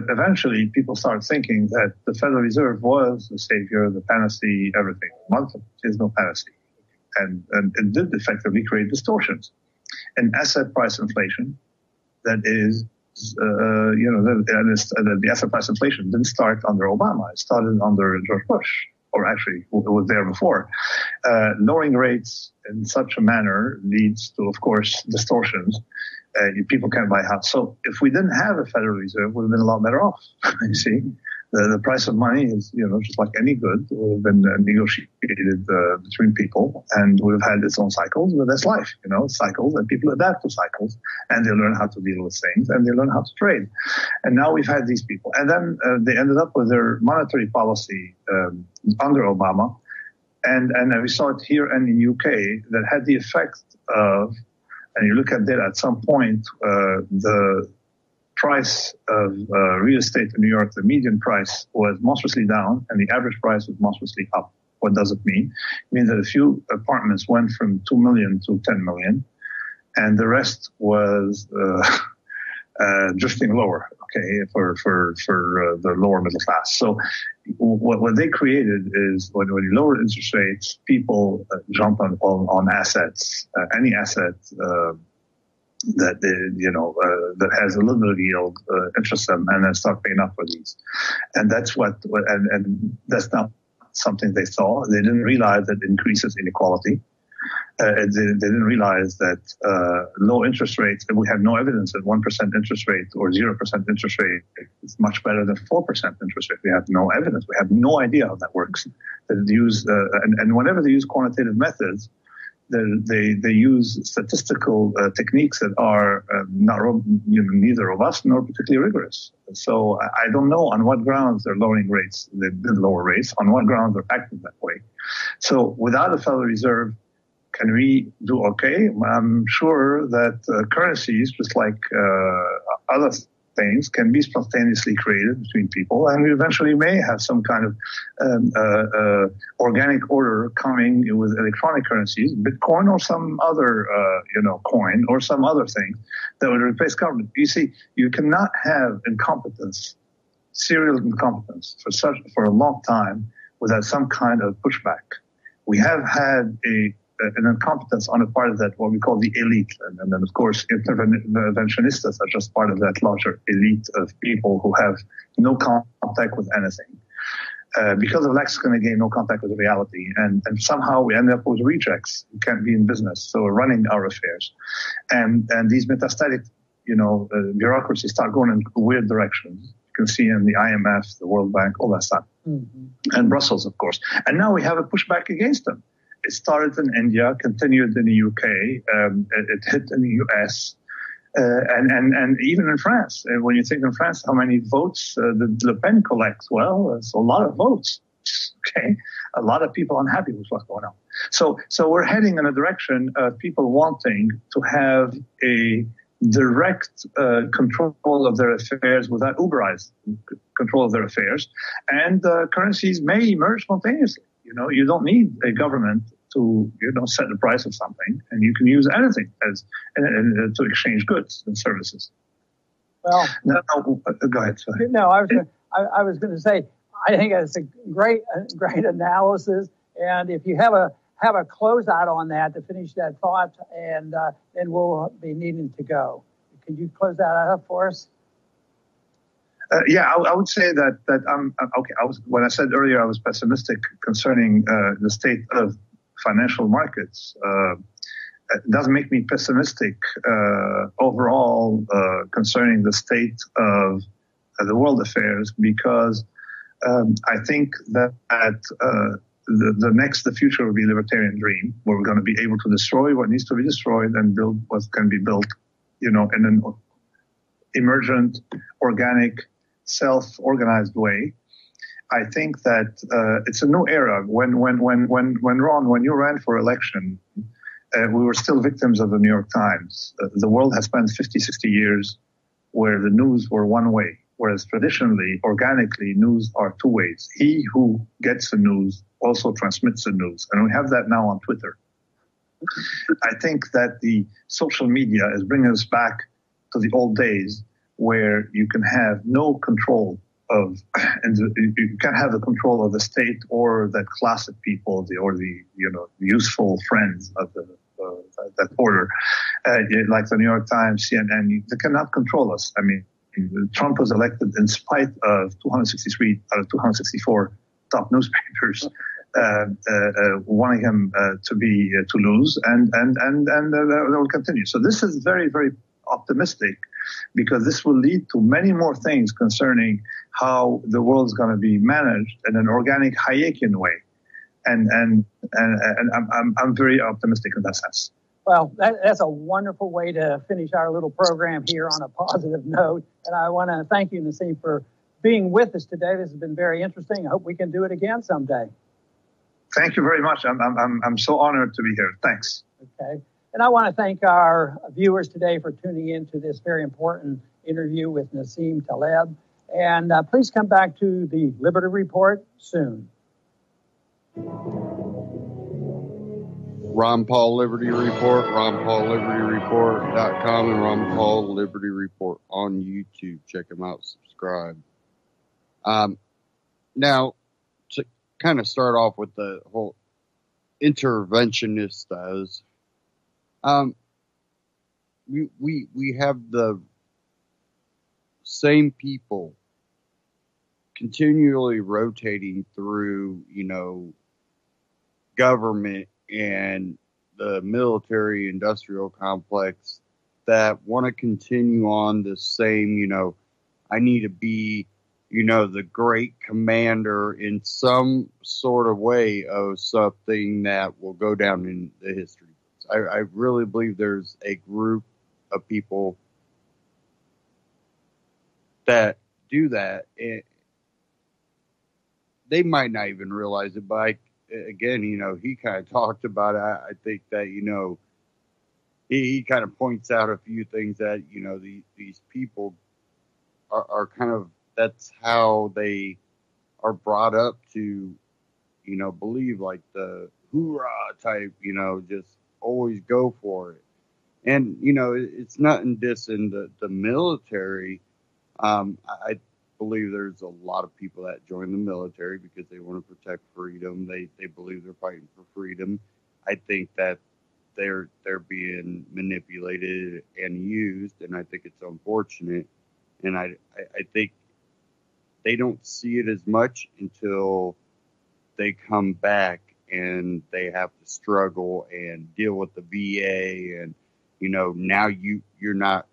eventually, people started thinking that the Federal Reserve was the savior, the panacea, everything. Well, there's no panacea, and it did effectively create distortions. And asset price inflation, that is, the asset price inflation didn't start under Obama. It started under George Bush, or actually it was there before. Lowering rates in such a manner leads to, of course, distortions. People can't buy a house. So if we didn't have a Federal Reserve, we would have been a lot better off. You see, the price of money is, just like any good, would have been negotiated between people, and would have had its own cycles. But that's life, cycles, and people adapt to cycles, and they learn how to deal with things, and they learn how to trade. And now we've had these people, and then they ended up with their monetary policy under Obama, and we saw it here and in the UK that had the effect of. And you look at that at some point, the price of real estate in New York, the median price was monstrously down and the average price was monstrously up. What does it mean? It means that a few apartments went from 2 million to 10 million and the rest was drifting lower, okay, for the lower middle class. So what they created is when you lower interest rates, people jump on assets, any asset that that has a little bit of yield, interest them, and then start paying up for these. And that's and that's not something they saw. They didn't realize that it increases inequality. They didn't realize that low interest rates, and we have no evidence that 1% interest rate or 0% interest rate is much better than 4% interest rate. We have no evidence. We have no idea how that works. They use, and whenever they use quantitative methods, they use statistical techniques that are neither robust nor particularly rigorous. So I don't know on what grounds they're lowering rates. They did lower rates. On what grounds they're acting that way. So without a Federal Reserve, can we do okay? I'm sure that currencies, just like other things, can be spontaneously created between people, and we eventually may have some kind of organic order coming with electronic currencies, Bitcoin or some other coin or some other thing that would replace government. You see, you cannot have incompetence, serial incompetence for a long time without some kind of pushback. We have had an incompetence on the part of that, what we call the elite. And then, of course, interventionistas are just part of that larger elite of people who have no contact with anything. Because of lexicon, again, no contact with reality. And somehow we end up with rejects who can't be in business, so running our affairs. And these metastatic, bureaucracies start going in weird directions. You can see in the IMF, the World Bank, all that stuff. Mm-hmm. And Brussels, of course. And now we have a pushback against them. It started in India, continued in the UK, it hit in the US, and even in France. And when you think in France, how many votes did Le Pen collect? Well, it's a lot of votes. Okay, a lot of people unhappy with what's going on. So we're heading in a direction of people wanting to have a direct control of their affairs without Uberizing. control of their affairs, and currencies may emerge spontaneously. You don't need a government to set the price of something, and you can use anything as to exchange goods and services. Well, no, go ahead. Sorry. No, I was going to say I think it's a great analysis, and if you have a closeout on that to finish that thought, and then we'll be needing to go. Could you close that out for us? I would say that I'm okay. When I said earlier I was pessimistic concerning the state of financial markets. It doesn't make me pessimistic overall concerning the state of the world affairs, because I think that the future will be a libertarian dream, where we're going to be able to destroy what needs to be destroyed and build what can be built, in an emergent, organic, self-organized way. I think that it's a new era. When Ron, when you ran for election, we were still victims of the New York Times. The world has spent 50, 60 years where the news were one way, whereas traditionally, organically, news are two ways. He who gets the news also transmits the news, and we have that now on Twitter. I think that the social media is bringing us back to the old days where you can have no control of, and you can't have the control of the state or that class of people, the useful friends of that order, like the New York Times, CNN. They cannot control us. I mean, Trump was elected in spite of 263 out of 264 top newspapers wanting him to lose, and that will continue. So this is very, very optimistic, because this will lead to many more things concerning how the world is going to be managed in an organic Hayekian way, and I'm very optimistic in that sense. Well, that's a wonderful way to finish our little program here on a positive note, and I want to thank you, Nassim, for being with us today. This has been very interesting. I hope we can do it again someday. Thank you very much. I'm so honored to be here. Thanks. Okay. And I want to thank our viewers today for tuning in to this very important interview with Nassim Taleb. And please come back to the Liberty Report soon. Ron Paul Liberty Report, RonPaulLibertyReport.com, and Ron Paul Liberty Report on YouTube. Check them out, subscribe. Now, to kind of start off with the whole interventionistas, we have the same people continually rotating through, government and the military industrial complex that want to continue on the same, I need to be, the great commander in some sort of way of something that will go down in the history. I really believe there's a group of people that do that. And they might not even realize it, but again, he kind of talked about it. I think that, he kind of points out a few things that, these people are kind of, that's how they are brought up to, believe like the hoorah type, just always go for it. And, it's not in dissing the military. I believe there's a lot of people that join the military because they want to protect freedom. They believe they're fighting for freedom. I think that they're being manipulated and used, and I think it's unfortunate. And I think they don't see it as much until they come back and they have to struggle and deal with the VA, and now you're not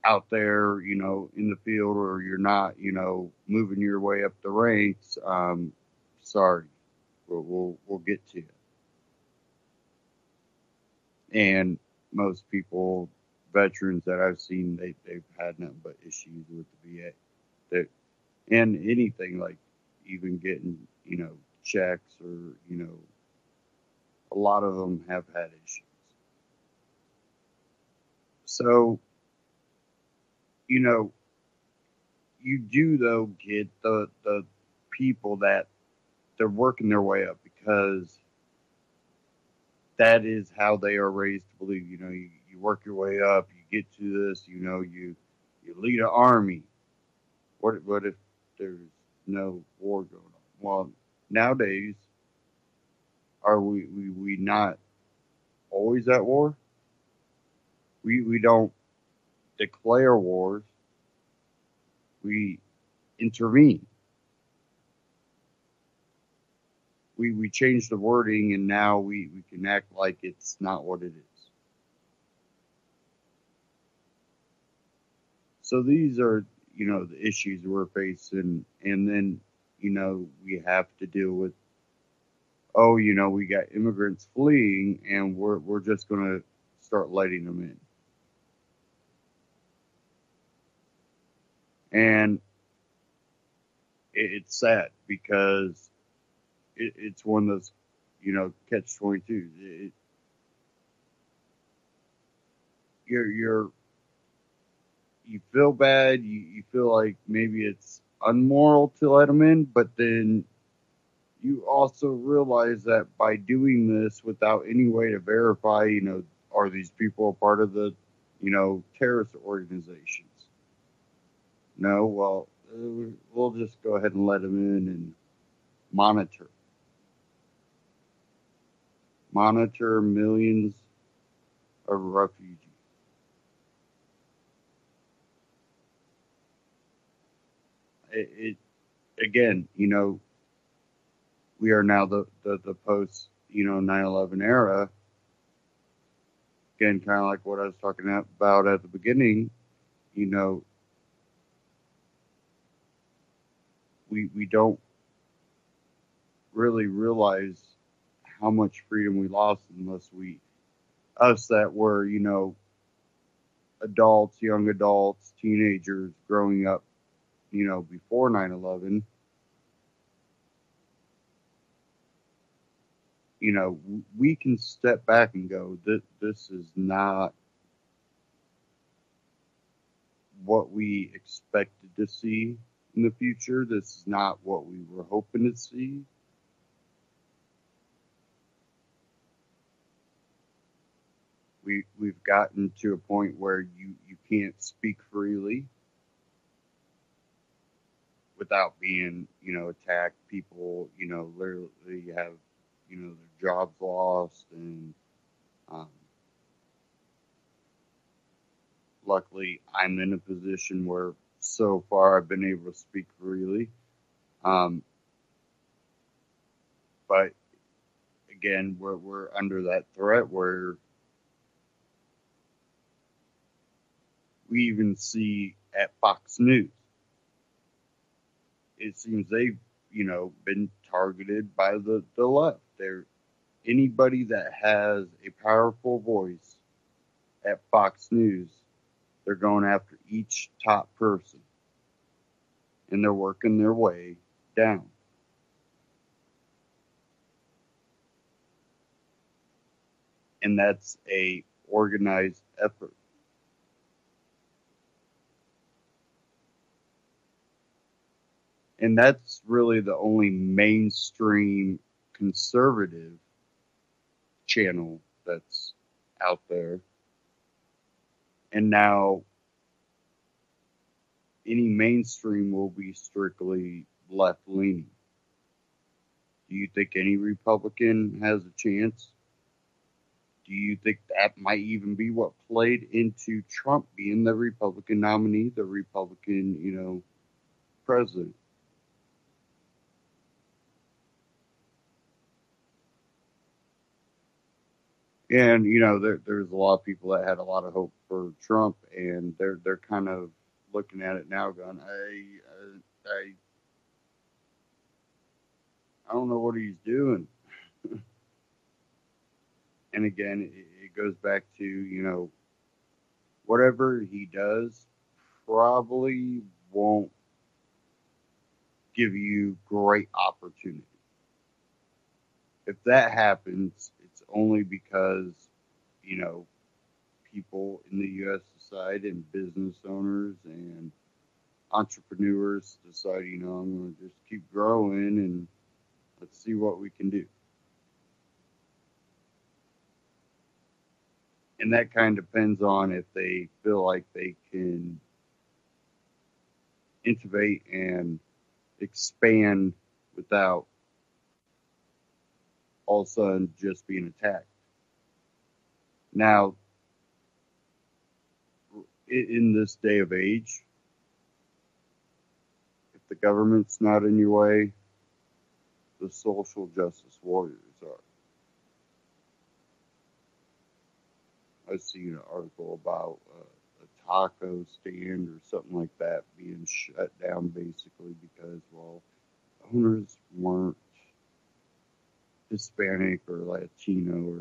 out there in the field, or you're not moving your way up the ranks. Sorry, we'll get to you. And most people, veterans that I've seen, they've had nothing but issues with the VA, and anything like even getting checks, or a lot of them have had issues. So you do though get the people that they're working their way up because that is how they are raised to believe. You know, you work your way up, you get to this. You know, you lead an army. What if there's no war going on? Well, nowadays, are we not always at war? We don't declare wars. We intervene. We change the wording, and now we can act like it's not what it is. So these are, you know, the issues we're facing, and then, you know, we have to deal with, oh, you know, we got immigrants fleeing, and we're just going to start letting them in. And it's sad because it's one of those, you know, catch-22. You feel bad. You feel like maybe it's unmoral to let them in, but then you also realize that by doing this without any way to verify, you know, are these people a part of the, you know, terrorist organizations? No, well, we'll just go ahead and let them in and monitor millions of refugees. It again, you know, we are now the post, you know, 9/11 era. Again, kind of like what I was talking about at the beginning, you know, we don't really realize how much freedom we lost unless us that were, you know, adults, young adults, teenagers growing up, you know, before 9/11, you know, we can step back and go, this is not what we expected to see in the future. This is not what we were hoping to see. We've gotten to a point where you can't speak freely without being, you know, attacked. People, you know, literally have, you know, their jobs lost, and luckily I'm in a position where so far I've been able to speak freely. But again, we're under that threat where we even see at Fox News, it seems they've, you know, been targeted by the left. Anybody that has a powerful voice at Fox News, they're going after each top person, and they're working their way down. And that's a organized effort. And that's really the only mainstream conservative channel that's out there. And now any mainstream will be strictly left-leaning. Do you think any Republican has a chance? Do you think that might even be what played into Trump being the Republican nominee, the Republican, you know, president? And, you know, there's a lot of people that had a lot of hope for Trump, and they're kind of looking at it now going, I don't know what he's doing. And again, it goes back to, you know, whatever he does probably won't give you great opportunity. If that happens, it's only because, you know, people in the U.S. side and business owners and entrepreneurs decide, I'm going to just keep growing and let's see what we can do. And that kind of depends on if they feel like they can innovate and expand without all of a sudden just being attacked. Now, in this day of age, if the government's not in your way, the social justice warriors are. I seen an article about a taco stand or something like that being shut down basically because, well, owners weren't Hispanic or Latino or,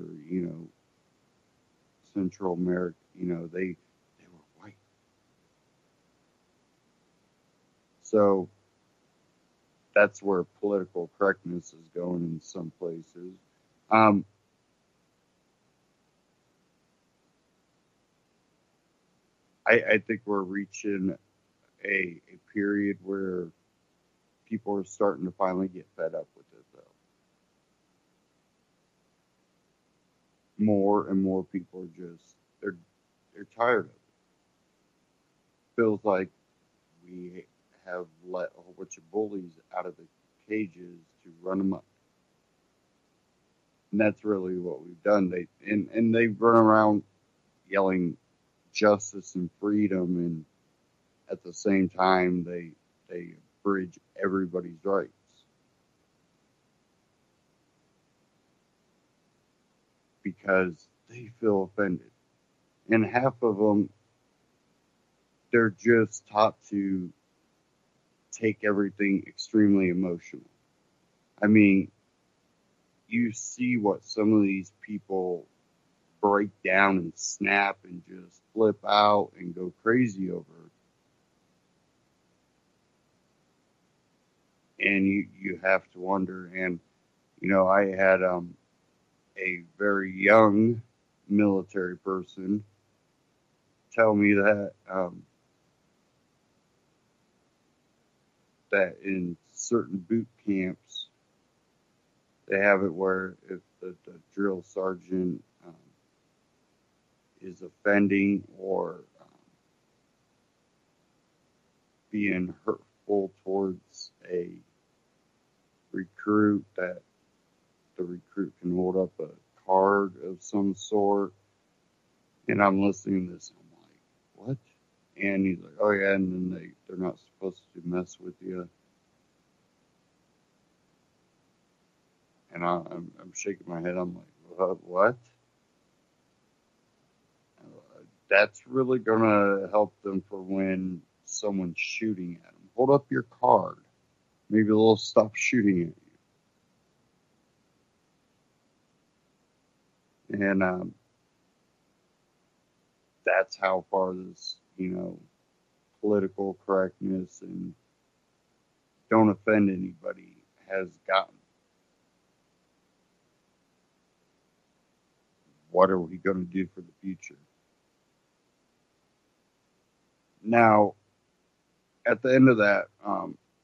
Central America, they were white. So that's where political correctness is going in some places. I think we're reaching a period where people are starting to finally get fed up with it, though. More and more people are just, they're tired of it. Feels like we have let a whole bunch of bullies out of the cages to run them up. And that's really what we've done. They run around yelling justice and freedom, and at the same time they abridge everybody's rights. Because they feel offended. And half of them, they're just taught to take everything extremely emotional. I mean, you see what some of these people break down and snap and just flip out and go crazy over. And you have to wonder. And, I had a very young military person tell me that that in certain boot camps they have it where if the drill sergeant is offending or being hurtful towards a recruit, that the recruit can hold up a card of some sort. And I'm listening to this, and I'm like, what? And he's like, oh yeah, and then they're not supposed to mess with you. And I'm shaking my head. I'm like, what? That's really gonna help them for when someone's shooting at them. Hold up your card. Maybe they'll stop shooting at you. And that's how far this, political correctness and don't offend anybody has gotten. What are we going to do for the future? Now, at the end of that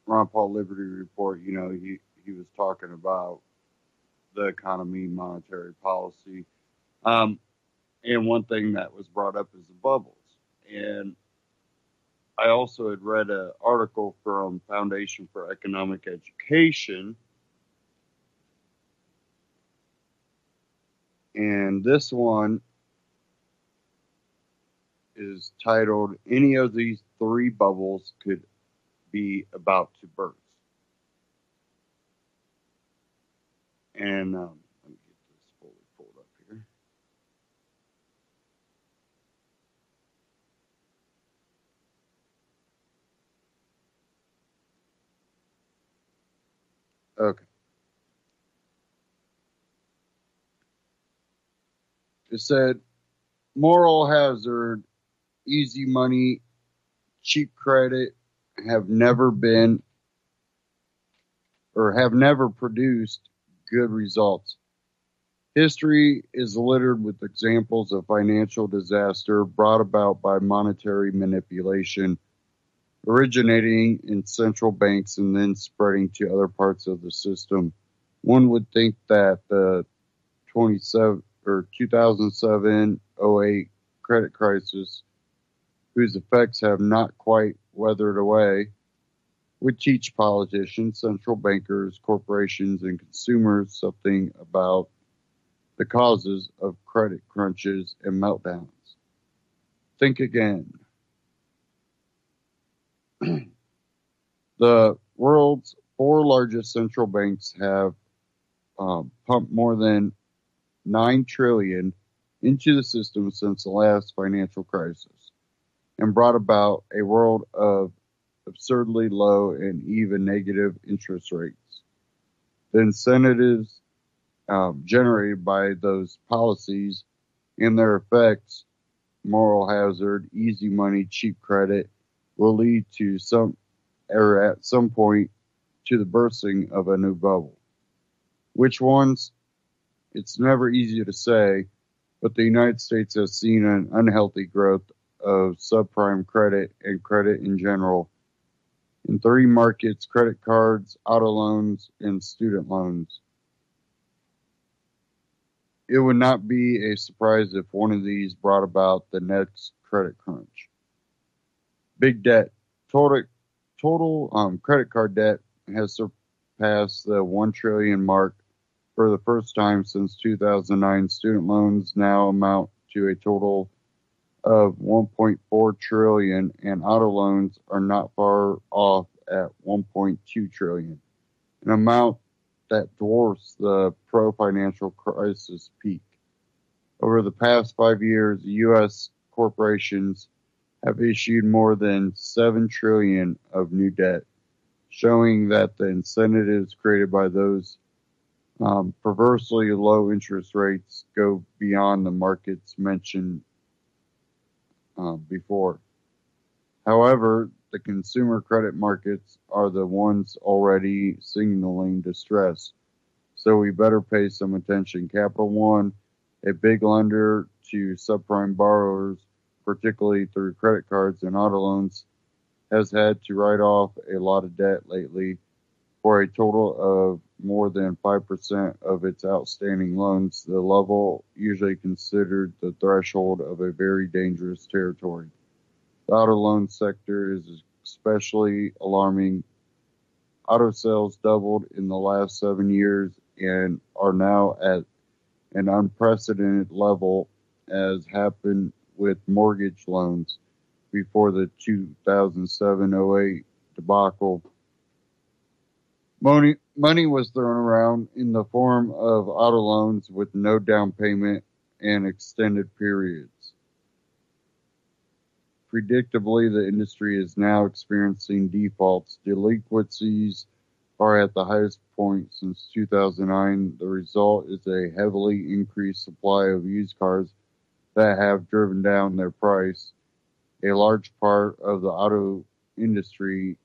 Ron Paul Liberty Report, he was talking about the economy, monetary policy. And one thing that was brought up is the bubbles. And I also had read an article from Foundation for Economic Education. And this one is titled, Any of These Three Bubbles Could Be About to Burst. And let me get this fully pulled up here. Okay. It said, moral hazard, easy money, cheap credit have never been or have never produced good results. History is littered with examples of financial disaster brought about by monetary manipulation. originating in central banks and then spreading to other parts of the system. One would think that the 2007-08 credit crisis, whose effects have not quite weathered away, would teach politicians, central bankers, corporations, and consumers something about the causes of credit crunches and meltdowns. Think again. The world's 4 largest central banks have pumped more than $9 trillion into the system since the last financial crisis and brought about a world of absurdly low and even negative interest rates. The incentives generated by those policies and their effects, moral hazard, easy money, cheap credit, will lead to at some point to the bursting of a new bubble. Which ones? It's never easy to say, but the United States has seen an unhealthy growth of subprime credit and credit in general in 3 markets: credit cards, auto loans, and student loans. It would not be a surprise if one of these brought about the next credit crunch. Big debt. Total credit card debt has surpassed the 1 trillion mark for the first time since 2009. Student loans now amount to a total of 1.4 trillion, and auto loans are not far off at 1.2 trillion, an amount that dwarfs the pro-financial crisis peak. Over the past 5 years, U.S. corporations have issued more than 7 trillion of new debt, showing that the incentives created by those perversely low interest rates go beyond the markets mentioned before. However, the consumer credit markets are the ones already signaling distress, so we better pay some attention. Capital One, a big lender to subprime borrowers, particularly through credit cards and auto loans, has had to write off a lot of debt lately for a total of more than 5% of its outstanding loans, the level usually considered the threshold of a very dangerous territory. The auto loan sector is especially alarming. Auto sales doubled in the last 7 years and are now at an unprecedented level, as happened with mortgage loans before the 2007-08 debacle. Money was thrown around in the form of auto loans with no down payment and extended periods. Predictably, the industry is now experiencing defaults. Delinquencies are at the highest point since 2009. The result is a heavily increased supply of used cars that have driven down their price. A large part of the auto industry,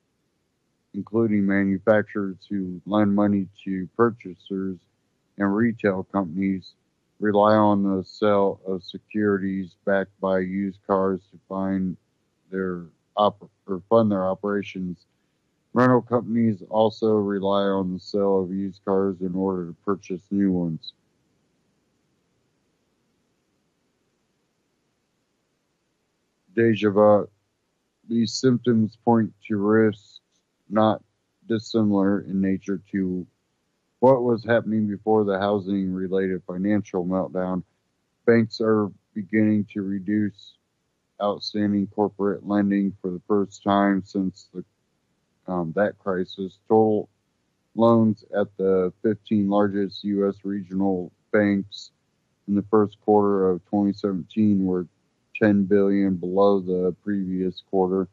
including manufacturers who lend money to purchasers and retail companies, rely on the sale of securities backed by used cars to fund their operations. Rental companies also rely on the sale of used cars in order to purchase new ones. Deja vu. These symptoms point to risks not dissimilar in nature to what was happening before the housing-related financial meltdown. Banks are beginning to reduce outstanding corporate lending for the first time since that crisis. Total loans at the 15 largest U.S. regional banks in the first quarter of 2017 were $10 billion below the previous quarter,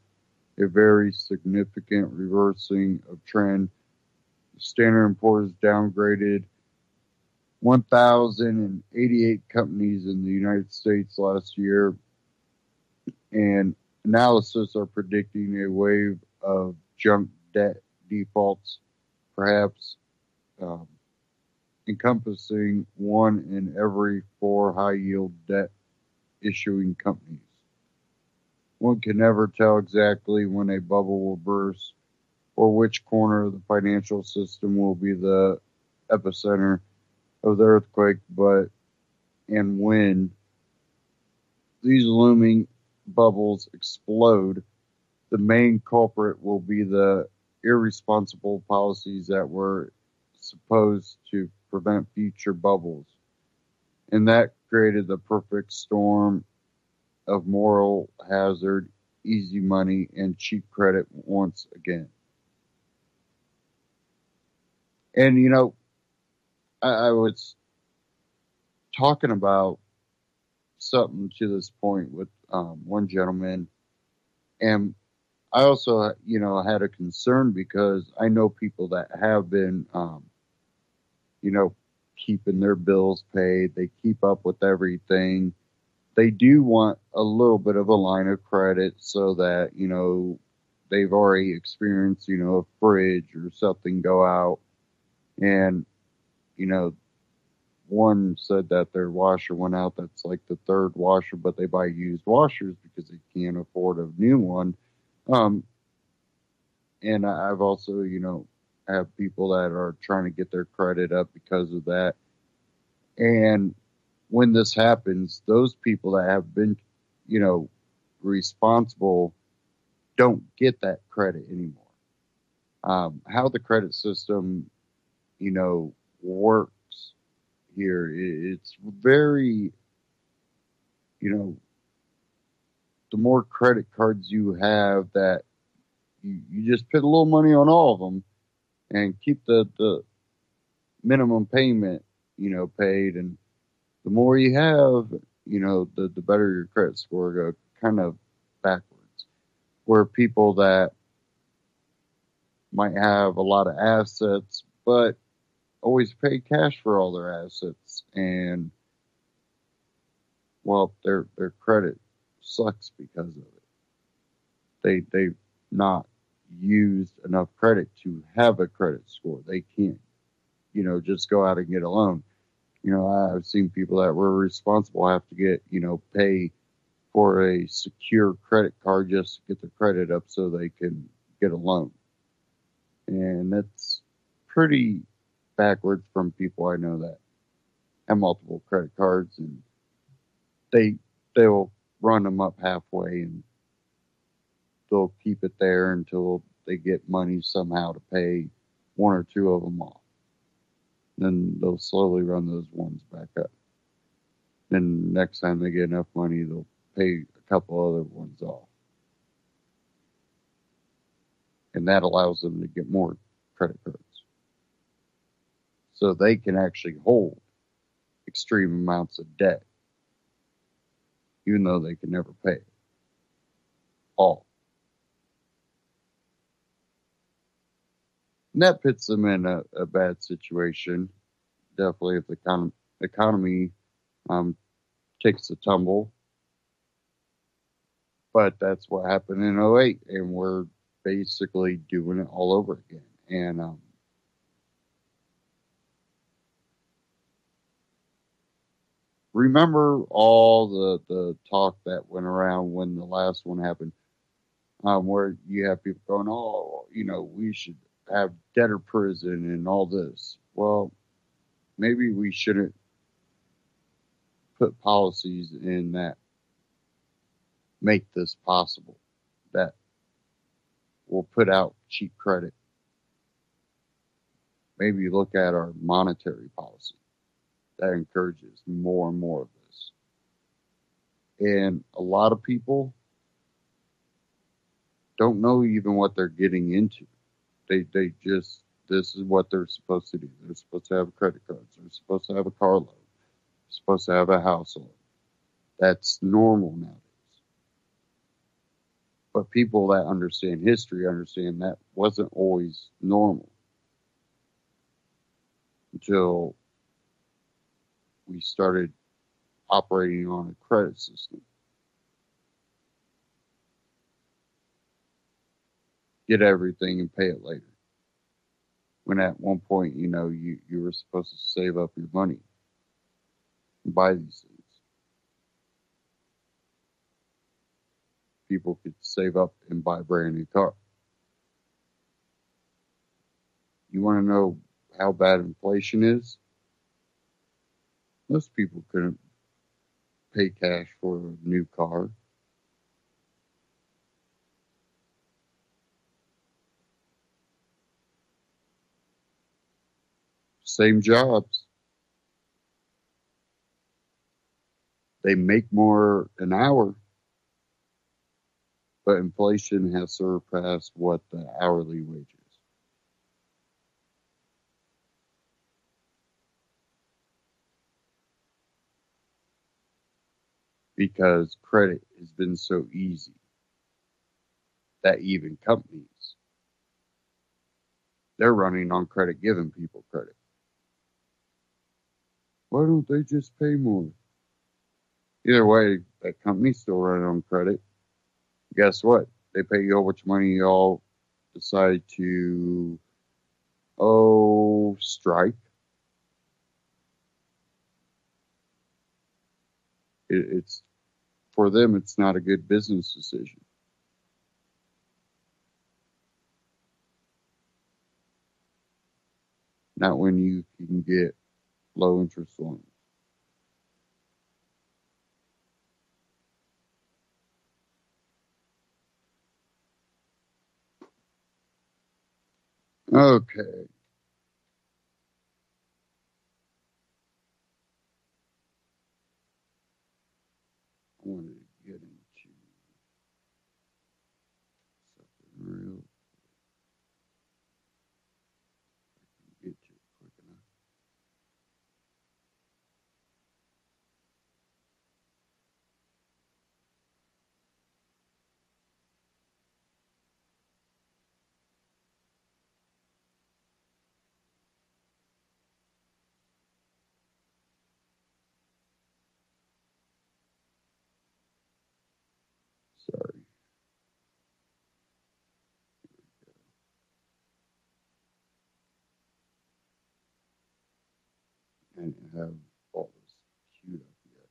a very significant reversing of trend. Standard & Poor's downgraded 1,088 companies in the United States last year, and analysts are predicting a wave of junk debt defaults, perhaps encompassing 1 in every 4 high-yield debt issuing companies. one can never tell exactly when a bubble will burst or which corner of the financial system will be the epicenter of the earthquake, but and when these looming bubbles explode, the main culprit will be the irresponsible policies that were supposed to prevent future bubbles. And that created the perfect storm of moral hazard, easy money, and cheap credit once again. And, I was talking about something to this point with one gentleman, and I also, had a concern because I know people that have been, keeping their bills paid. They keep up with everything. They do want a little bit of a line of credit so that, they've already experienced, a fridge or something go out. And, one said that their washer went out. That's like the third washer, but they buy used washers because they can't afford a new one. And I've also, have people that are trying to get their credit up because of that. And when this happens, those people that have been, responsible don't get that credit anymore. How the credit system, works here, it's very, the more credit cards you have that you just put a little money on all of them and keep the minimum payment, paid. And the more you have, the better your credit score go, kind of backwards. Where people that might have a lot of assets, but always pay cash for all their assets, and well, their credit sucks because of it. They've not used enough credit to have a credit score. They can't, just go out and get a loan. I've seen people that were responsible have to get, pay for a secure credit card just to get their credit up so they can get a loan. And that's pretty backwards from people I know that have multiple credit cards, and they'll run them up halfway and they'll keep it there until they get money somehow to pay one or two of them off. Then they'll slowly run those ones back up. Then next time they get enough money, they'll pay a couple other ones off. And that allows them to get more credit cards. So they can actually hold extreme amounts of debt, even though they can never pay it all. And that puts them in a bad situation. Definitely if the economy takes a tumble. But that's what happened in 2008, and we're basically doing it all over again. And remember all the talk that went around when the last one happened, where you have people going, oh, we should have debtor prison and all this. Well, maybe we shouldn't put policies in that make this possible, that will put out cheap credit. Maybe look at our monetary policy that encourages more and more of this. And a lot of people don't know even what they're getting into. They just, this is what they're supposed to do. They're supposed to have credit cards. They're supposed to have a car loan. They're supposed to have a house loan. That's normal nowadays. But people that understand history understand that wasn't always normal until we started operating on a credit system. Get everything and pay it later. When at one point, you were supposed to save up your money and buy these things. people could save up and buy a brand new car. You want to know how bad inflation is? Most people couldn't pay cash for a new car. Same jobs. They make more an hour, but inflation has surpassed what the hourly wage is. Because credit has been so easy that even companies, they're running on credit, giving people credit. Why don't they just pay more? Either way, that company's still running on credit. Guess what? They pay you how much money you all decide to, strike. It's for them, it's not a good business decision. Not when you can get low interest loans. Okay. I wanted to get into something real. Get to it quick enough. Sorry. I didn't have all this queued up yet.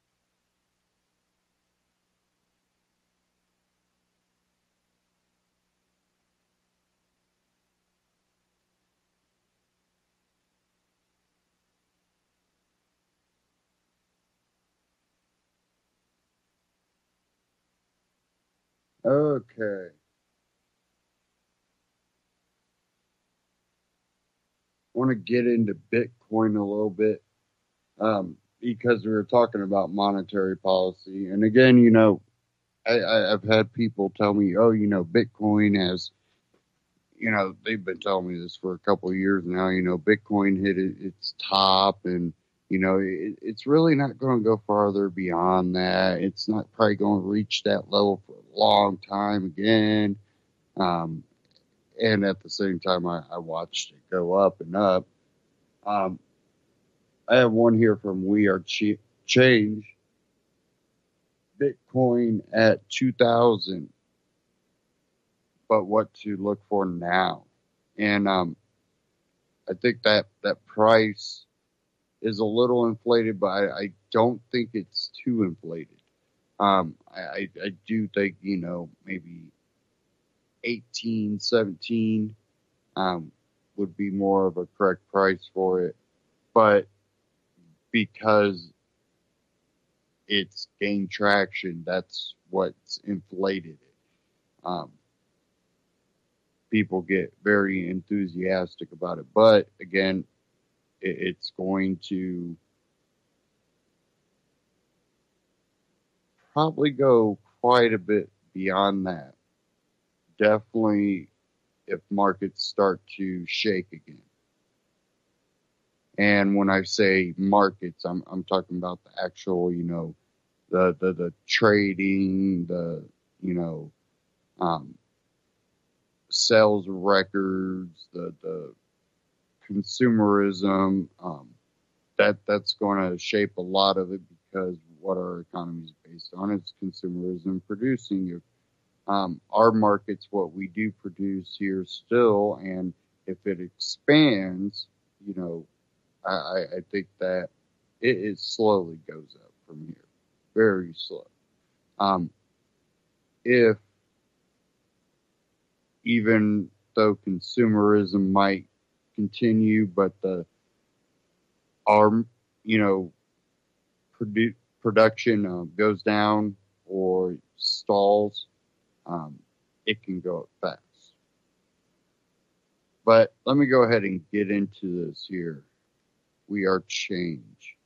Okay. I want to get into Bitcoin a little bit because we were talking about monetary policy. And again, I've had people tell me, Bitcoin has, they've been telling me this for a couple of years now, Bitcoin hit its top and, it's really not going to go farther beyond that. It's not probably going to reach that level for a long time again. And at the same time, I watched it go up and up. I have one here from We Are Change. Bitcoin at 2,000, but what to look for now. And I think that price is a little inflated, but I don't think it's too inflated. I do think, maybe 18, 17 would be more of a correct price for it. But because it's gained traction, that's what's inflated it. People get very enthusiastic about it. But again, it's going to probably go quite a bit beyond that. Definitely if markets start to shake again. And when I say markets, I'm talking about the actual, the trading, sales records, the consumerism. That's going to shape a lot of it because what our economy is based on is consumerism producing. Our market's what we do produce here still, and if it expands, I think that it slowly goes up from here, very slow. If even though consumerism might continue, but our production goes down or stalls, it can go up fast. But let me go ahead and get into this here. We are change.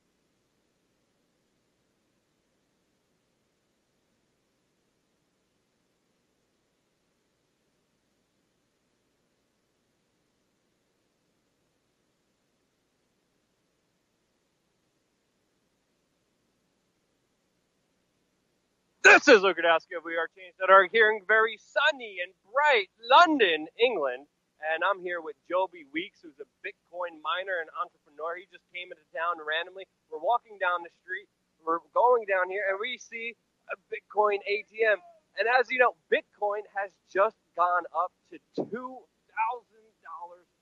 This is Luke Gradowski of We Are Change that are here in very sunny and bright London, England. And I'm here with Joby Weeks, who's a Bitcoin miner and entrepreneur. He just came into town randomly. We're walking down the street. We're going down here, and we see a Bitcoin ATM. And as you know, Bitcoin has just gone up to $2,000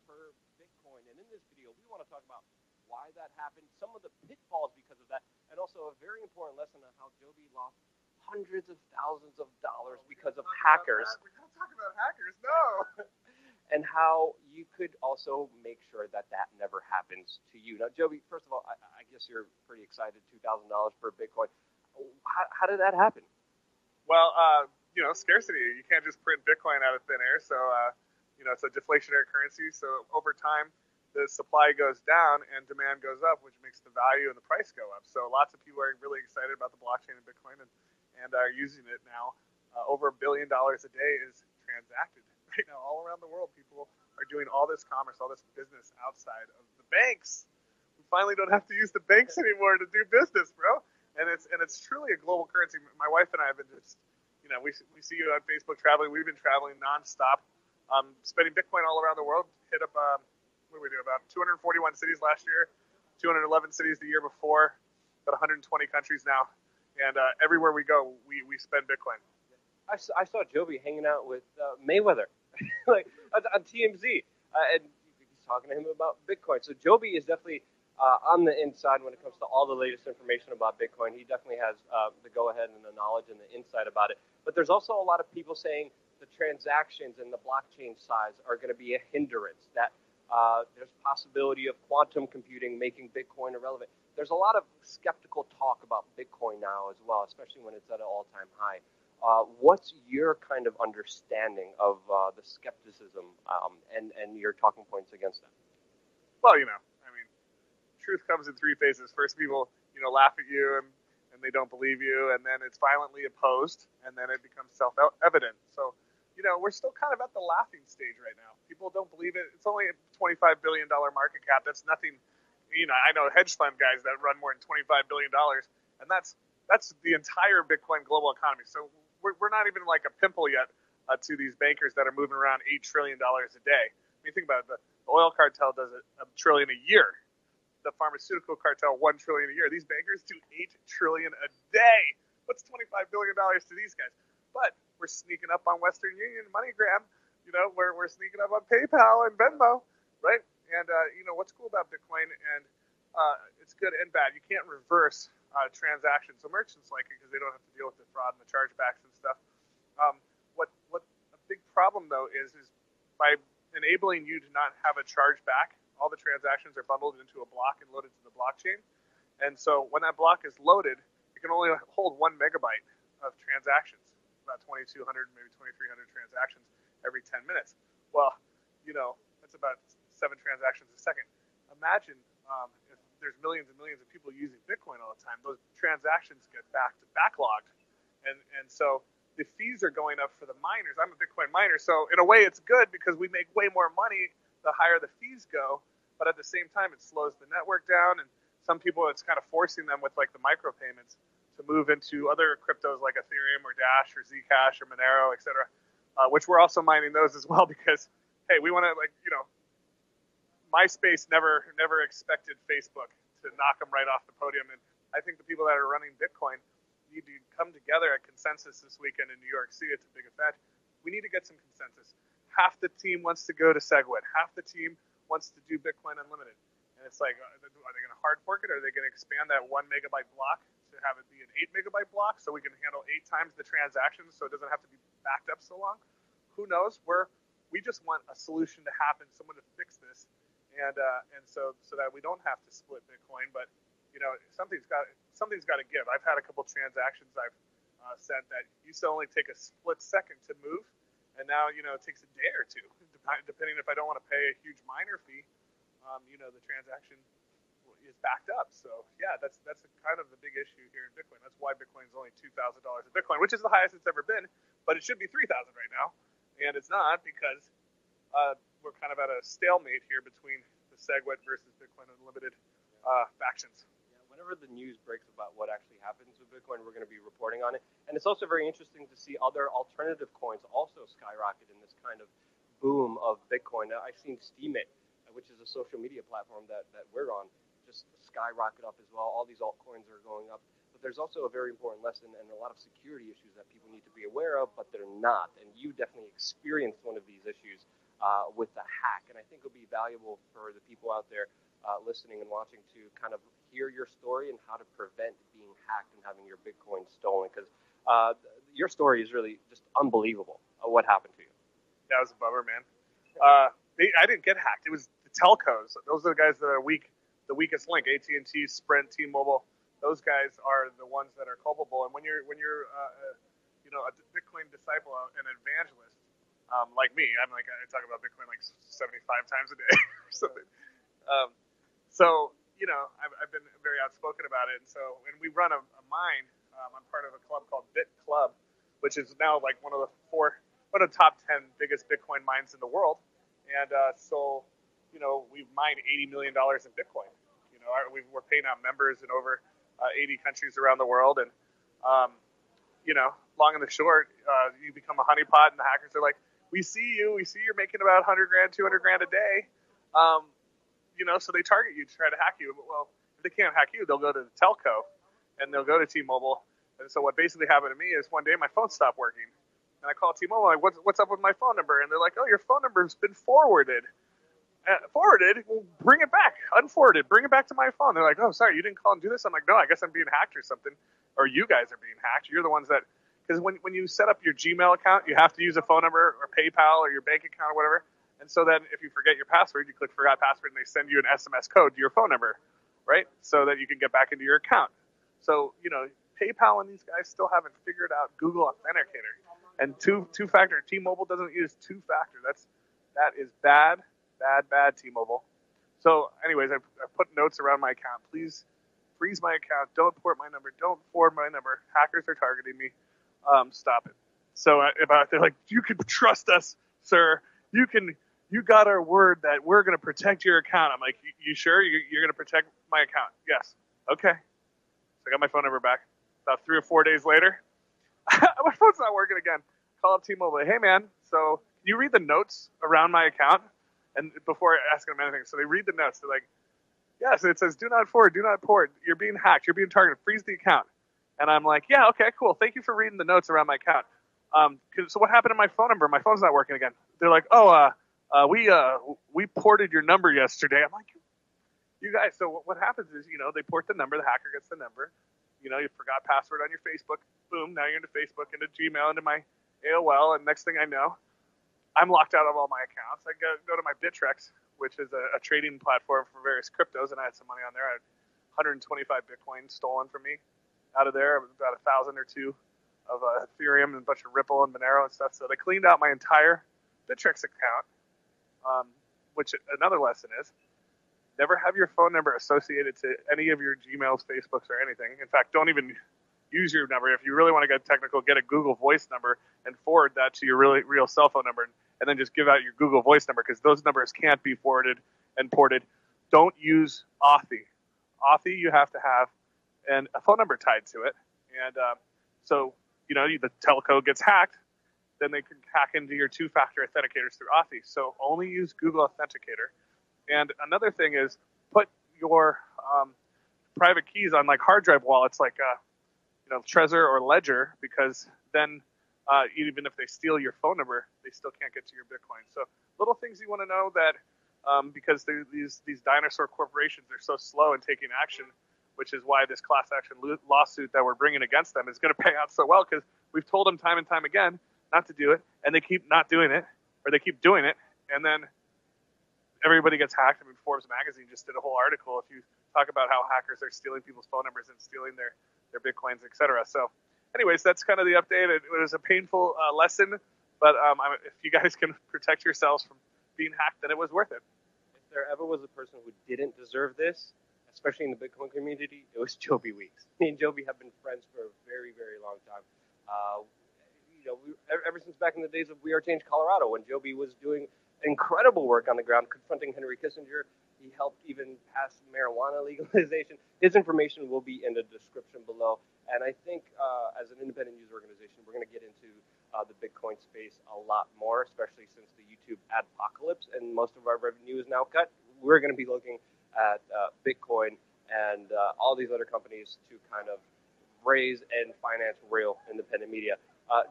per Bitcoin. And in this video, we want to talk about why that happened, some of the pitfalls because of that, and also a very important lesson on how Joby lost hundreds of thousands of dollars because of hackers. We're not talking about hackers, no. And how you could also make sure that that never happens to you. Now, Joby, first of all, I guess you're pretty excited, $2,000 per Bitcoin. How did that happen? Well, scarcity. You can't just print Bitcoin out of thin air. So, it's a deflationary currency. So over time, the supply goes down and demand goes up, which makes the value and the price go up. So lots of people are really excited about the blockchain and Bitcoin and are using it now. Over $1 billion a day is transacted right now all around the world. People are doing all this commerce, all this business outside of the banks. We finally don't have to use the banks anymore to do business, bro. And it's truly a global currency. My wife and I have been just, we see you on Facebook traveling. We've been traveling nonstop, spending Bitcoin all around the world. Hit up, what did we do? About 241 cities last year, 211 cities the year before, about 120 countries now. And everywhere we go, we spend Bitcoin. I saw Joby hanging out with Mayweather, like on TMZ, and he's talking to him about Bitcoin. So Joby is definitely on the inside when it comes to all the latest information about Bitcoin. He definitely has the go-ahead and the knowledge and the insight about it. But there's also a lot of people saying the transactions and the blockchain size are going to be a hindrance, that there's possibility of quantum computing making Bitcoin irrelevant. There's a lot of skeptical talk about Bitcoin now as well, especially when it's at an all-time high. What's your kind of understanding of the skepticism and your talking points against that? Well, truth comes in three phases. First, people, laugh at you and they don't believe you, and then it's violently opposed, and then it becomes self-evident. So, we're still kind of at the laughing stage right now. People don't believe it. It's only a $25 billion market cap. That's nothing. I know hedge fund guys that run more than $25 billion, and that's the entire Bitcoin global economy. So we're not even like a pimple yet to these bankers that are moving around $8 trillion a day. I mean, think about it. The oil cartel does $1 trillion a year. The pharmaceutical cartel, $1 trillion a year. These bankers do $8 trillion a day. What's $25 billion to these guys? But we're sneaking up on Western Union, MoneyGram. We're sneaking up on PayPal and Venmo, right? And what's cool about Bitcoin, and it's good and bad. You can't reverse transactions. So merchants like it because they don't have to deal with the fraud and the chargebacks and stuff. What a big problem though is by enabling you to not have a chargeback, all the transactions are bundled into a block and loaded to the blockchain. And so when that block is loaded, it can only hold 1 megabyte of transactions, about 2,200, maybe 2,300 transactions every 10 minutes. Well, that's about 7 transactions a second. Imagine if there's millions and millions of people using Bitcoin all the time, those transactions get backlogged. And so the fees are going up for the miners. I'm a Bitcoin miner, so in a way it's good because we make way more money the higher the fees go, but at the same time it slows the network down, and some people it's kind of forcing them with like the micropayments to move into other cryptos like Ethereum or Dash or Zcash or Monero, etc., which we're also mining those as well because, hey, we want to MySpace never expected Facebook to knock them right off the podium, and I think the people that are running Bitcoin need to come together at consensus this weekend in New York City. It's a big event. We need to get some consensus. Half the team wants to go to SegWit. Half the team wants to do Bitcoin Unlimited. And it's like, are they going to hard fork it? Or are they going to expand that 1 megabyte block to have it be an 8 megabyte block so we can handle 8 times the transactions so it doesn't have to be backed up so long? Who knows? We're We just want a solution to happen, someone to fix this, and so that we don't have to split Bitcoin. But something's got to give. I've had a couple transactions I've sent that used to only take a split second to move, and now it takes a day or two, depending if I don't want to pay a huge miner fee. The transaction is backed up. So yeah, that's kind of the big issue here in Bitcoin. That's why Bitcoin is only $2,000 a Bitcoin, which is the highest it's ever been, but it should be 3,000 right now, and it's not because we're kind of at a stalemate here between the SegWit versus Bitcoin Unlimited factions. Whenever the news breaks about what actually happens with Bitcoin, we're going to be reporting on it. And it's also very interesting to see other alternative coins also skyrocket in this kind of boom of Bitcoin. I've seen Steemit, which is a social media platform that we're on, just skyrocket up as well. All these altcoins are going up. But there's also a very important lesson and a lot of security issues that people need to be aware of, but they're not. And you definitely experienced one of these issues with the hack. And I think it'll be valuable for the people out there listening and watching to kind of hear your story and how to prevent being hacked and having your Bitcoin stolen, because your story is really just unbelievable what happened to you. That was a bummer, man. I didn't get hacked. It was the telcos. Those are the guys that are the weakest link. AT&T, Sprint, T-Mobile. Those guys are the ones that are culpable. And when you're a Bitcoin disciple, an evangelist, like me, I talk about Bitcoin like 75 times a day or something. I've been very outspoken about it. And we run a mine. I'm part of a club called Bit Club, which is now like one of the top 10 biggest Bitcoin mines in the world. And we've mined $80 million in Bitcoin. We're paying out members in over 80 countries around the world. And, long and the short, you become a honeypot, and the hackers are like, we see you're making about $100,000, $200,000 a day. So they target you to try to hack you. Well, if they can't hack you, they'll go to the telco, and they'll go to T-Mobile. And so what basically happened to me is one day my phone stopped working. And I called T-Mobile, like, what's up with my phone number? And they're like, oh, your phone number's been forwarded. Forwarded? Well, bring it back. Unforwarded. Bring it back to my phone. They're like, oh, sorry, you didn't call and do this? I'm like, no, I guess I'm being hacked or something. Or you guys are being hacked. You're the ones that... Because when you set up your Gmail account, you have to use a phone number or PayPal or your bank account or whatever. And so then if you forget your password, you click forgot password, and they send you an SMS code to your phone number, right? So that you can get back into your account. So, PayPal and these guys still haven't figured out Google Authenticator. And two-factor. T-Mobile doesn't use two-factor. That is bad, T-Mobile. So anyways, I put notes around my account. Please freeze my account. Don't port my number. Don't forward my number. Hackers are targeting me. Stop it. So they're like, you can trust us, sir. You got our word that we're going to protect your account. I'm like, you sure you're going to protect my account? Yes. Okay. So I got my phone number back. About 3 or 4 days later, my phone's not working again. Call up T-Mobile. Hey, man, so can you read the notes around my account? And before asking them anything, so they read the notes. They're like, yes, it says do not forward, do not port. You're being hacked. You're being targeted. Freeze the account. And I'm like, yeah, okay, cool. Thank you for reading the notes around my account. So what happened to my phone number? My phone's not working again. They're like, we ported your number yesterday. I'm like, you guys. So what happens is, they port the number. The hacker gets the number. You forgot password on your Facebook. Boom. Now you're into Facebook, into Gmail, into my AOL. And next thing I know, I'm locked out of all my accounts. I go to my Bittrex, which is a trading platform for various cryptos, and I had some money on there. I had 125 Bitcoin stolen from me out of there. About 1,000 or 2 of Ethereum and a bunch of Ripple and Monero and stuff. So they cleaned out my entire Bittrex account, which another lesson is never have your phone number associated to any of your Gmails, Facebooks, or anything. In fact, don't even use your number. If you really want to get technical, get a Google Voice number and forward that to your real cell phone number, and then just give out your Google Voice number, because those numbers can't be forwarded and ported. Don't use Authy. Authy, you have to have a phone number tied to it. And so, the telco gets hacked, then they can hack into your two-factor authenticators through Authy. So only use Google Authenticator. And another thing is put your private keys on like hard drive wallets like Trezor or Ledger, because then even if they steal your phone number, they still can't get to your Bitcoin. So little things you want to know that because these dinosaur corporations are so slow in taking action, which is why this class action lawsuit that we're bringing against them is going to pay out so well, because we've told them time and time again not to do it, and they keep not doing it. or they keep doing it, and then everybody gets hacked. I mean, Forbes magazine just did a whole article. If you talk about how hackers are stealing people's phone numbers and stealing their Bitcoins, etc. So anyways, that's kind of the update. It was a painful lesson, but if you guys can protect yourselves from being hacked, then it was worth it. If there ever was a person who didn't deserve this, especially in the Bitcoin community, it was Joby Weeks. Me and Joby have been friends for a very, very long time. Ever since back in the days of We Are Change Colorado, when Joby was doing incredible work on the ground, confronting Henry Kissinger. He helped even pass marijuana legalization. His information will be in the description below. And I think as an independent news organization, we're going to get into the Bitcoin space a lot more, especially since the YouTube adpocalypse and most of our revenue is now cut. We're going to be looking at Bitcoin and all these other companies to kind of raise and finance real independent media.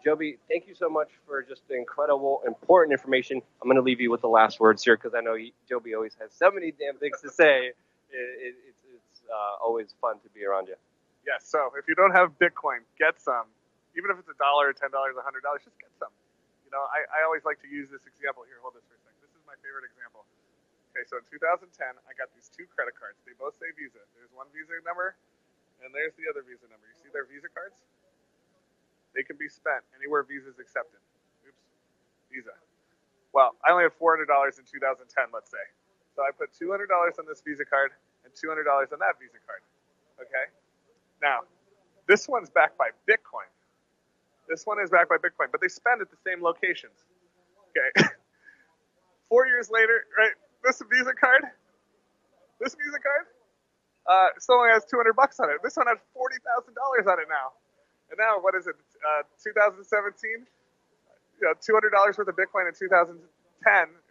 Joby, thank you so much for just the incredible, important information. I'm going to leave you with the last words here because I know Joby always has so many damn things to say. It's always fun to be around you. Yes, so if you don't have Bitcoin, get some. Even if it's $1, $10, $100, just get some. I always like to use this example. Here, hold this for a second. This is my favorite example. Okay, so in 2010, I got these 2 credit cards. They both say Visa. There's one Visa number, and there's the other Visa number. You see their Visa cards? They can be spent anywhere Visa's accepted. Oops, Visa. Well, I only have $400 in 2010, let's say. So I put $200 on this Visa card and $200 on that Visa card. Okay? Now, this one's backed by Bitcoin. This one is backed by Bitcoin, but they spend at the same locations. Okay? 4 years later, right? This Visa card still only has $200 on it. This one has $40,000 on it now. And now, what is it? 2017? $200 worth of Bitcoin in 2010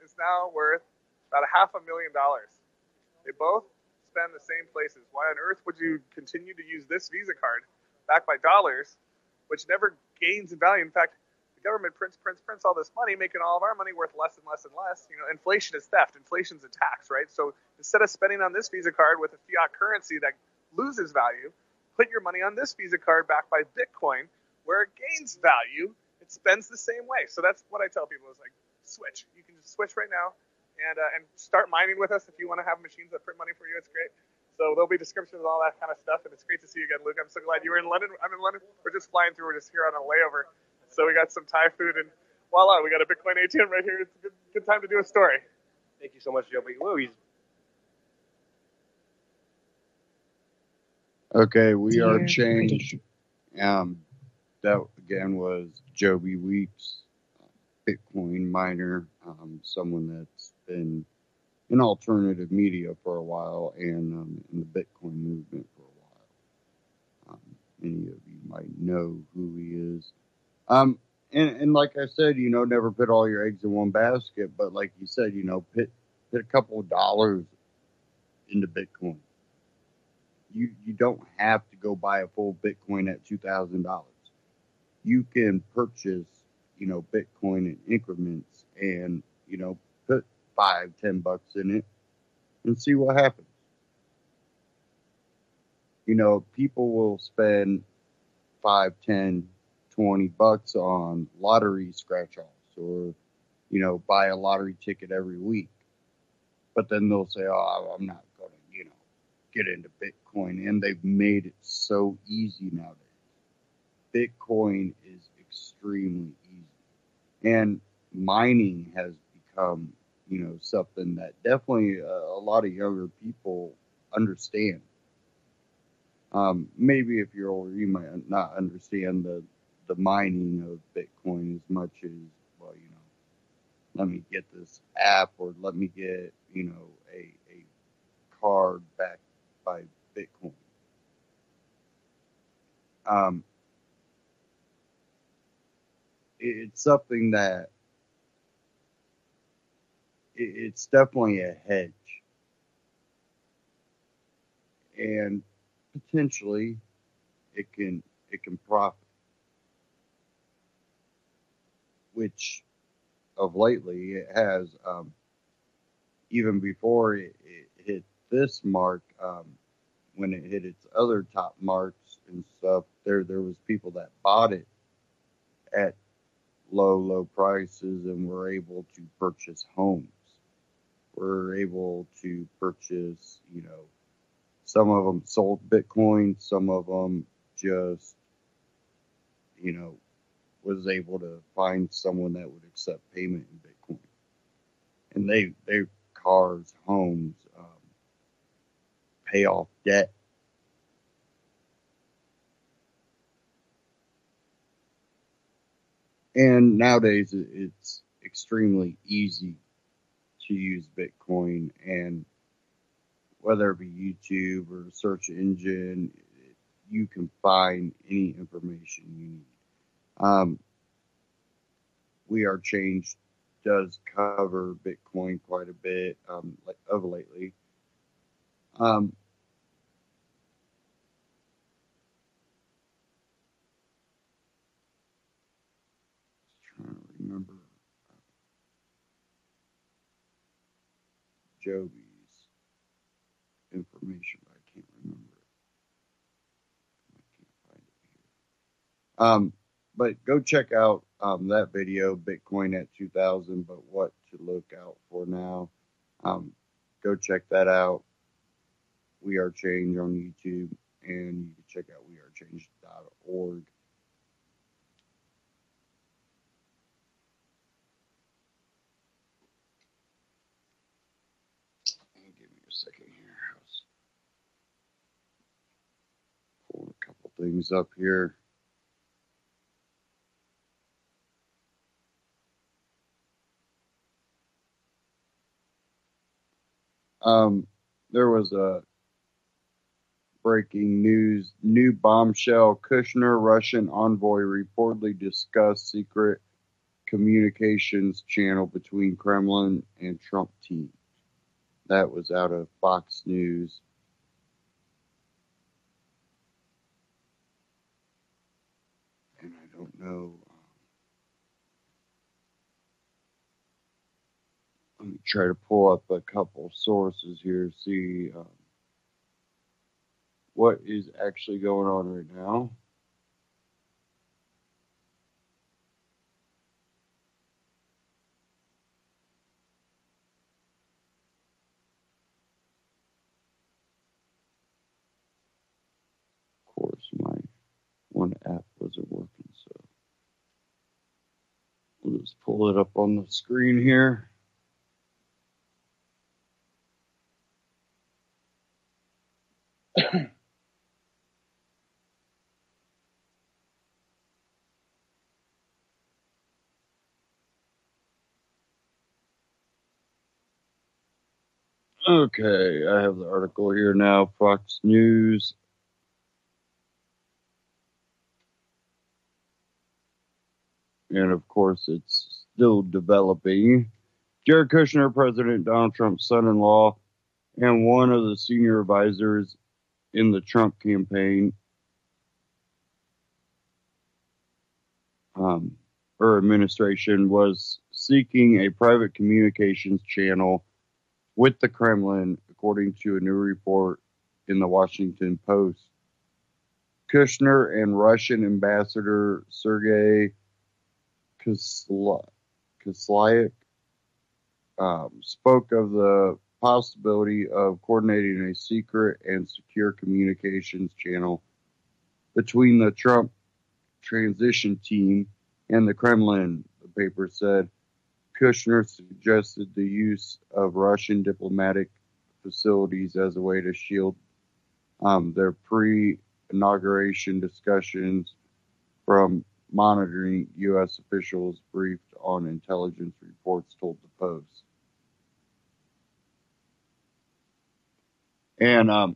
is now worth about $500,000. They both spend the same places. Why on earth would you continue to use this Visa card backed by dollars, which never gains in value? In fact, the government prints all this money, making all of our money worth less and less and less. Inflation is theft. Inflation's a tax, right? So instead of spending on this Visa card with a fiat currency that loses value, put your money on this Visa card backed by Bitcoin, where it gains value. It spends the same way. So that's what I tell people is like, switch. You can just switch right now and start mining with us if you want to have machines that print money for you. It's great. So there'll be descriptions of all that kind of stuff, and it's great to see you again, Luke. I'm so glad you were in London. I'm in London. We're just flying through. We're just here on a layover. So we got some Thai food, and voila, we got a Bitcoin ATM right here. It's a good time to do a story. Thank you so much, Joby. Okay, We Are Change. That again was Joby Weeks, Bitcoin miner, someone that's been in alternative media for a while and in the Bitcoin movement for a while. Many of you might know who he is. And like I said, never put all your eggs in one basket, but like you said, put a couple of dollars into Bitcoin. You don't have to go buy a full Bitcoin at $2,000. You can purchase, Bitcoin in increments and, put $5-10 in it and see what happens. People will spend $5, $10, $20 on lottery scratch-offs or, buy a lottery ticket every week. But then they'll say, oh, I'm not going to, get into Bitcoin. And they've made it so easy nowadays. Bitcoin is extremely easy. And mining has become, something that definitely a lot of younger people understand. Maybe if you're older, you might not understand the mining of Bitcoin as much as, well, let me get this app or let me get, a card backed by Bitcoin. It's something that it's definitely a hedge, and potentially it can profit, which of lately it has. Even before it hit this mark, when it hit its other top marks and stuff, there was people that bought it at low prices, and we're able to purchase homes. We're able to purchase, some of them sold Bitcoin, some of them just, was able to find someone that would accept payment in Bitcoin. And they cars, homes, pay off debt. And nowadays it's extremely easy to use Bitcoin, and whether it be YouTube or a search engine, you can find any information you need. We Are Changed does cover Bitcoin quite a bit of lately. Trying to remember Joby's information, but I can't remember it. I can't find it here. But go check out that video, Bitcoin at 2000, but what to look out for now. Go check that out. We Are Change on YouTube, and you can check out wearechange.org. Give me a second here. I was pulling a couple things up here. There was a breaking news, new bombshell. Kushner, Russian envoy, reportedly discussed secret communications channel between Kremlin and Trump team. That was out of Fox News. And I don't know. Let me try to pull up a couple sources here, see what is actually going on right now. Of course, my one app wasn't working, so we'll just pull it up on the screen here. Okay, I have the article here now, Fox News. And of course, it's still developing. Jared Kushner, President Donald Trump's son-in-law, and one of the senior advisors in the Trump campaign, or administration, was seeking a private communications channel with the Kremlin, according to a new report in the Washington Post. Kushner and Russian Ambassador Sergei Kislyak spoke of the possibility of coordinating a secret and secure communications channel between the Trump transition team and the Kremlin, the paper said. Kushner suggested the use of Russian diplomatic facilities as a way to shield their pre-inauguration discussions from monitoring U.S. officials briefed on intelligence reports, told the Post. And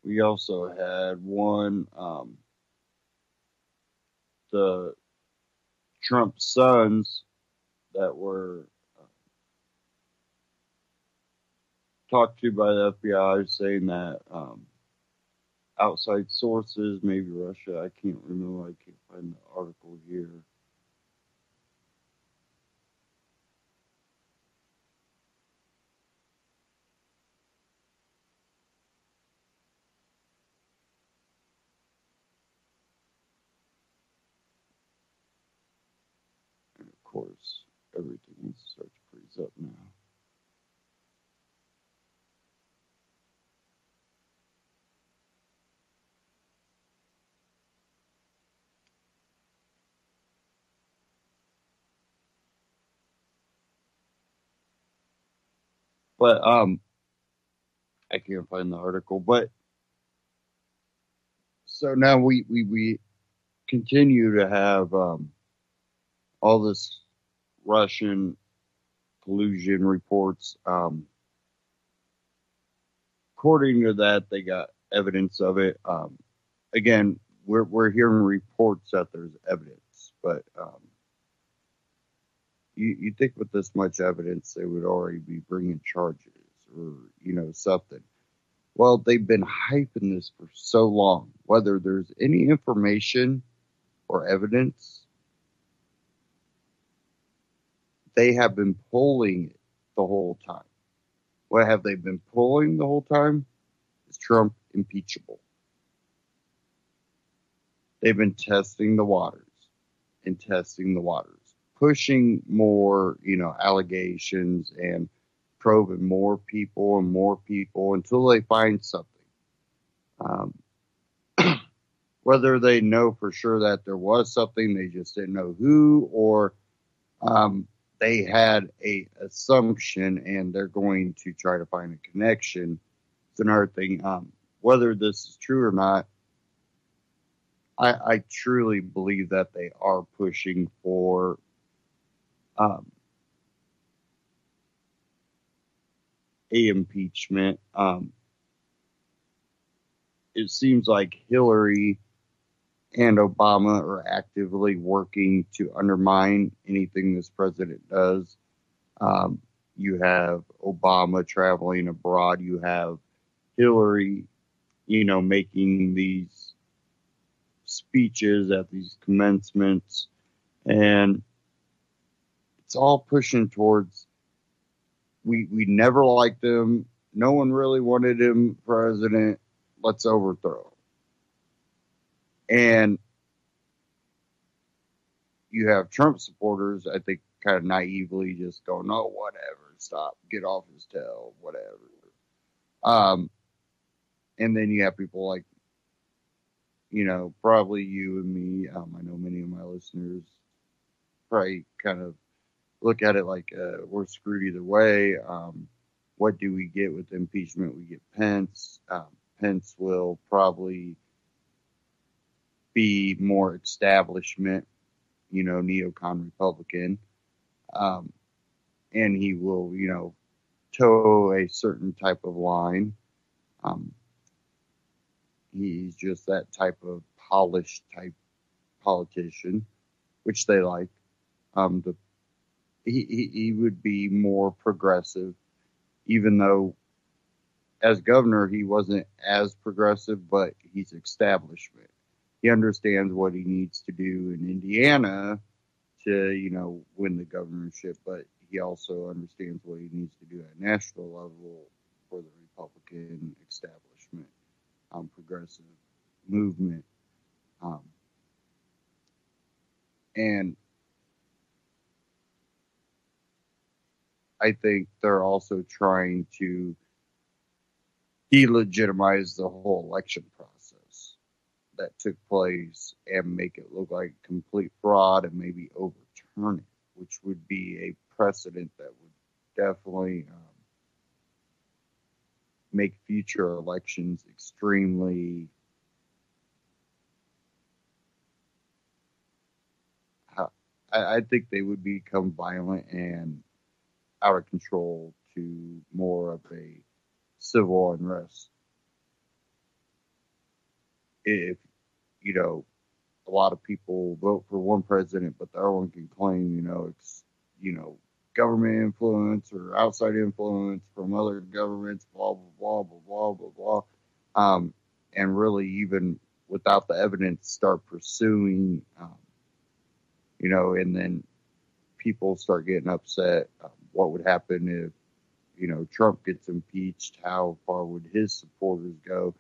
we also had one, the Trump sons that were talked to by the FBI, saying that outside sources, maybe Russia, I can't remember, I can't find the article here. course, everything needs to start to freeze up now. But I can't find the article. But so now we continue to have all this Russian collusion reports. According to that, they got evidence of it. Again, we're hearing reports that there's evidence, but you think with this much evidence, they would already be bringing charges or something. Well, they've been hyping this for so long. Whether there's any information or evidence, they have been pulling it the whole time. What have they been pulling the whole time? Is Trump impeachable? They've been testing the waters and testing the waters, pushing more, allegations and probing more people until they find something. Whether they know for sure that there was something, they just didn't know who, or they had a assumption and they're going to try to find a connection. It's another thing. Whether this is true or not, I truly believe that they are pushing for a impeachment. It seems like Hillary and Obama are actively working to undermine anything this president does. You have Obama traveling abroad. You have Hillary, making these speeches at these commencements. And it's all pushing towards, we never liked him. No one really wanted him president. Let's overthrow him. And you have Trump supporters, I think, kind of naively just go, no, whatever, stop, get off his tail, whatever. And then you have people like, probably you and me. I know many of my listeners probably kind of look at it like we're screwed either way. What do we get with impeachment? We get Pence. Pence will probably be more establishment, neocon Republican. And he will, toe a certain type of line. He's just that type of polished type politician, which they like. He would be more progressive, even though as governor he wasn't as progressive, but he's establishment. He understands what he needs to do in Indiana to, win the governorship, but he also understands what he needs to do at national level for the Republican establishment, progressive movement. And I think they're also trying to delegitimize the whole election process that took place and make it look like complete fraud and maybe overturn it, which would be a precedent that would definitely make future elections extremely I think they would become violent and out of control to more of a civil unrest. If, a lot of people vote for one president, but the other one can claim, it's, government influence or outside influence from other governments, blah, blah, blah, blah, blah, blah, blah. And really, even without the evidence, start pursuing, and then people start getting upset. What would happen if, Trump gets impeached? How far would his supporters go?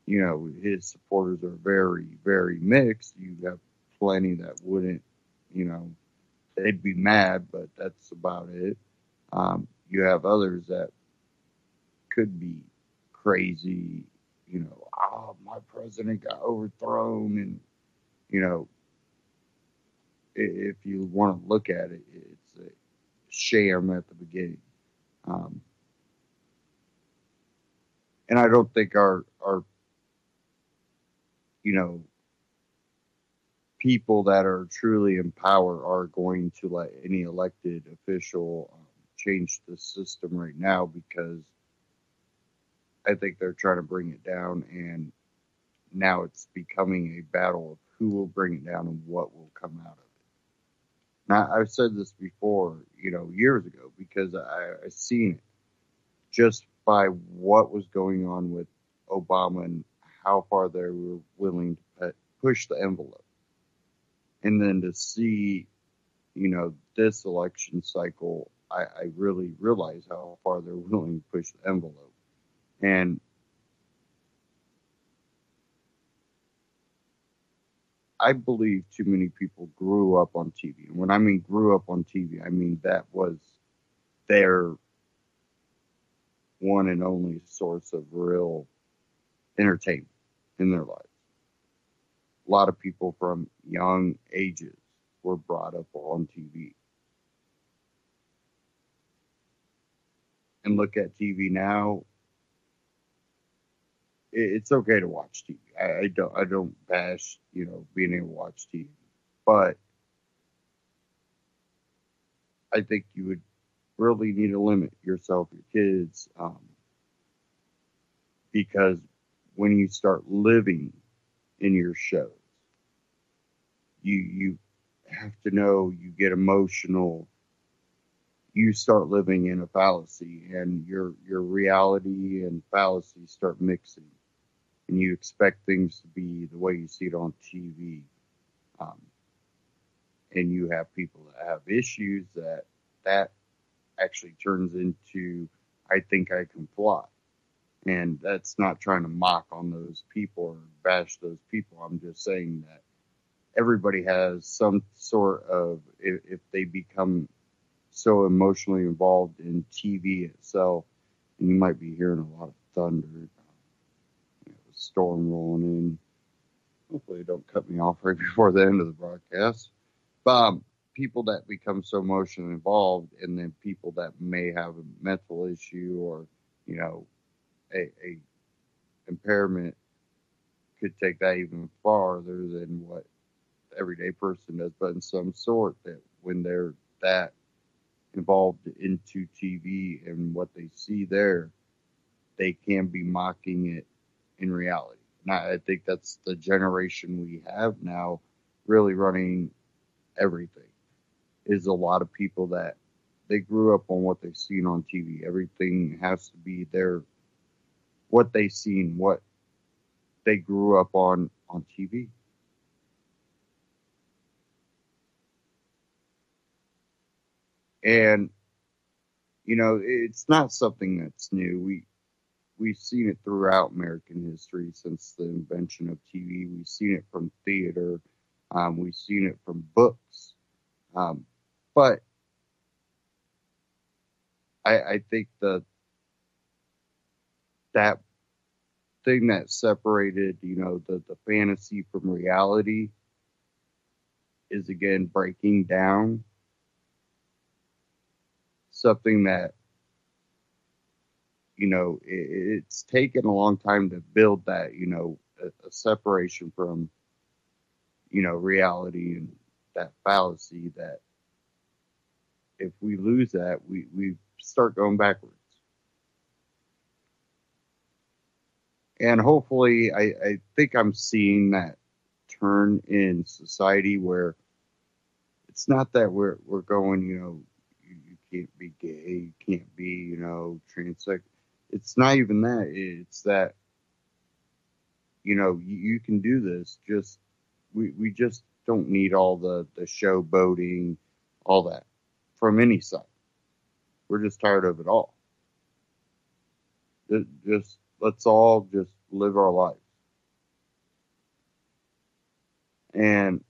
His supporters are very, very mixed. You have plenty that wouldn't, they'd be mad, but that's about it. You have others that could be crazy, my president got overthrown. And, if you want to look at it, it's a sham at the beginning. And I don't think our people that are truly in power are going to let any elected official change the system right now, because I think they're trying to bring it down, and now it's becoming a battle of who will bring it down and what will come out of it. Now, I've said this before, years ago, because I've seen it just by what was going on with Obama and how far they were willing to push the envelope. And then to see, this election cycle, I really realize how far they're willing to push the envelope. And I believe too many people grew up on TV. And when I mean grew up on TV, I mean that was their one and only source of real entertainment in their lives. A lot of people from young ages were brought up on TV. And look at TV now. It's okay to watch TV. I don't bash, being able to watch TV. But I think you would really need to limit yourself, your kids, because when you start living in your shows, you have to know, you get emotional, you start living in a fallacy, and your reality and fallacy start mixing, and you expect things to be the way you see it on TV. And you have people that have issues that actually turns into, I think I can fly. And that's not trying to mock on those people or bash those people. I'm just saying that everybody has some sort of, if they become so emotionally involved in TV itself, and you might be hearing a lot of thunder, storm rolling in. Hopefully they don't cut me off right before the end of the broadcast. But people that become so emotionally involved, and then people that may have a mental issue or, a impairment, could take that even farther than what the everyday person does. But in some sort, that when they're that involved into TV and what they see there, they can be mocking it in reality. And I think that's the generation we have now really running everything, is a lot of people that they grew up on what they've seen on TV. Everything has to be what they seen, what they grew up on TV. And, it's not something that's new. We've seen it throughout American history since the invention of TV. We've seen it from theater. We've seen it from books. But I think that thing that separated, the fantasy from reality is, again, breaking down something that, it's taken a long time to build that, a separation from, reality and that fallacy, that if we lose that, we start going backwards. And hopefully, I think I'm seeing that turn in society where it's not that we're going, you can't be gay, you can't be, transex. It's not even that. It's that, you can do this. Just we just don't need all the showboating, all that from any side. We're just tired of it all. Just let's all just live our lives. And,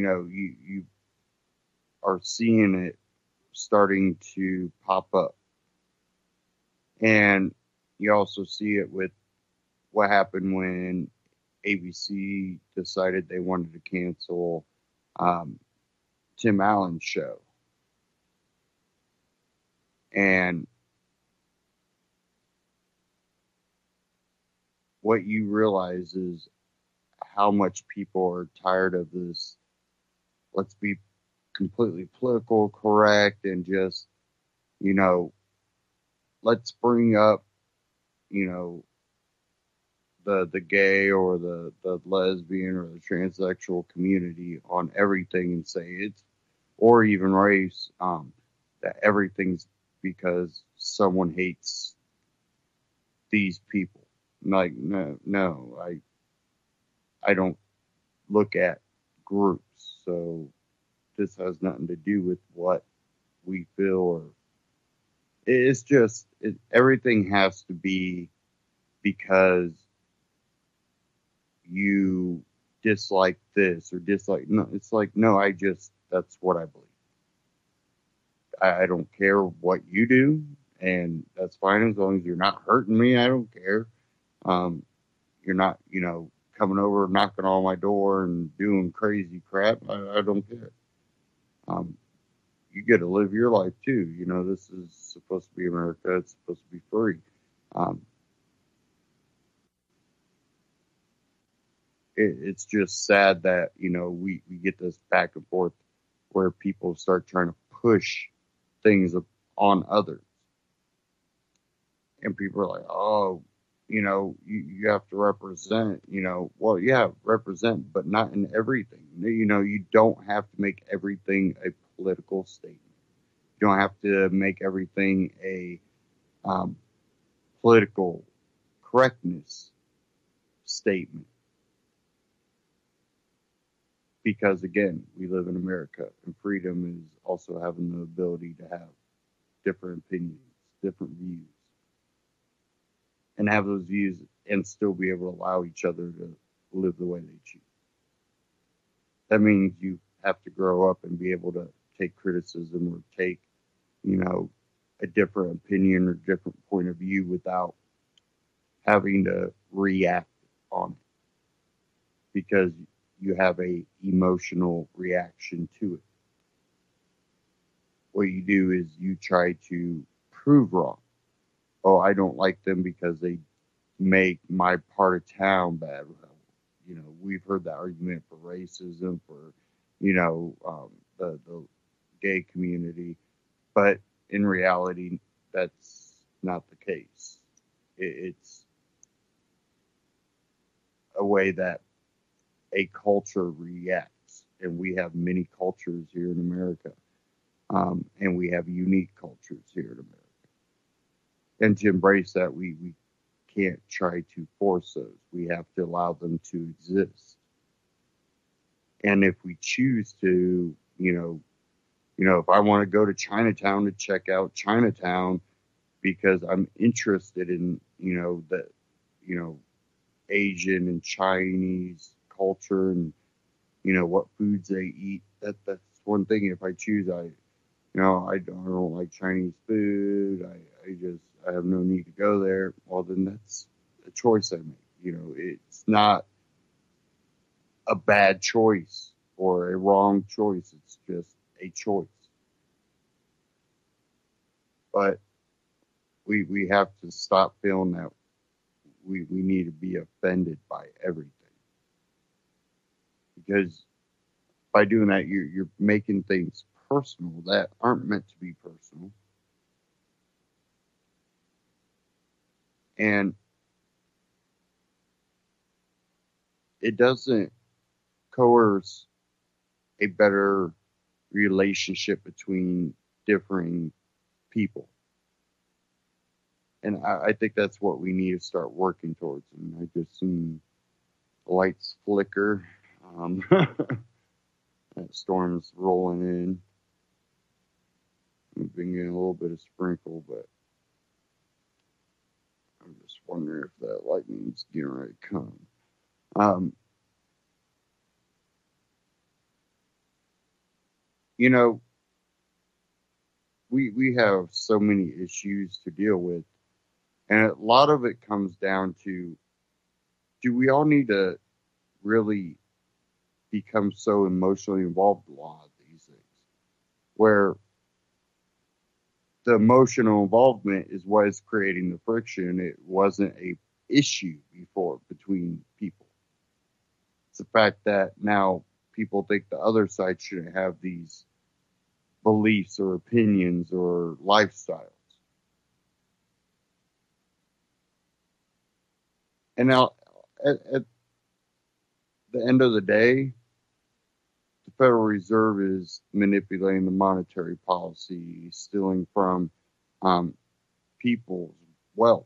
you are seeing it starting to pop up. And you also see it with what happened when ABC decided they wanted to cancel Tim Allen's show. And what you realize is how much people are tired of this, let's be completely political correct and just, let's bring up, the gay or the lesbian or the transsexual community on everything and say it's, or even race, that everything's because someone hates these people. Like, no, I don't look at groups. So this has nothing to do with what we feel, or it's just, everything has to be because you dislike this or dislike, no, it's like, no, that's what I believe. I don't care what you do, and that's fine as long as you're not hurting me. I don't care. You're not, coming over, knocking on my door and doing crazy crap. I don't care. You get to live your life too. This is supposed to be America. It's supposed to be free. It's just sad that, we get this back and forth where people start trying to push things on others. And people are like, oh, you have to represent, well, yeah, represent, but not in everything. You don't have to make everything a political statement. You don't have to make everything a political correctness statement. Because again, we live in America, and freedom is also having the ability to have different opinions, different views, and have those views and still be able to allow each other to live the way they choose. That means you have to grow up and be able to take criticism or take, a different opinion or different point of view without having to react on it, because you have a emotional reaction to it. What you do is you try to prove wrong. Oh, I don't like them because they make my part of town bad. We've heard that argument for racism, for, the gay community. But in reality, that's not the case. It's a way that a culture reacts. And we have many cultures here in America. And we have unique cultures here in America. And to embrace that, we can't try to force those. We have to allow them to exist. And if we choose to, if I want to go to Chinatown to check out Chinatown because I'm interested in, the, Asian and Chinese culture and, what foods they eat, that's one thing. If I choose, I don't like Chinese food. I have no need to go there. Well, then that's a choice I make. It's not a bad choice or a wrong choice. It's just a choice. But we have to stop feeling that we need to be offended by everything. Because by doing that, you're making things personal that aren't meant to be personal. And it doesn't coerce a better relationship between differing people. And I think that's what we need to start working towards. And I just seen the lights flicker. That storm's rolling in. We've been getting a little bit of sprinkle, but I'm just wondering if that lightning's getting ready to come. you know, we have so many issues to deal with, and a lot of it comes down to, do we all need to really become so emotionally involved in a lot of these things, where the emotional involvement is what is creating the friction? It wasn't a issue before between people. It's the fact that now people think the other side shouldn't have these beliefs or opinions or lifestyles. And now, at the end of the day, the Federal Reserve is manipulating the monetary policy, stealing from people's wealth.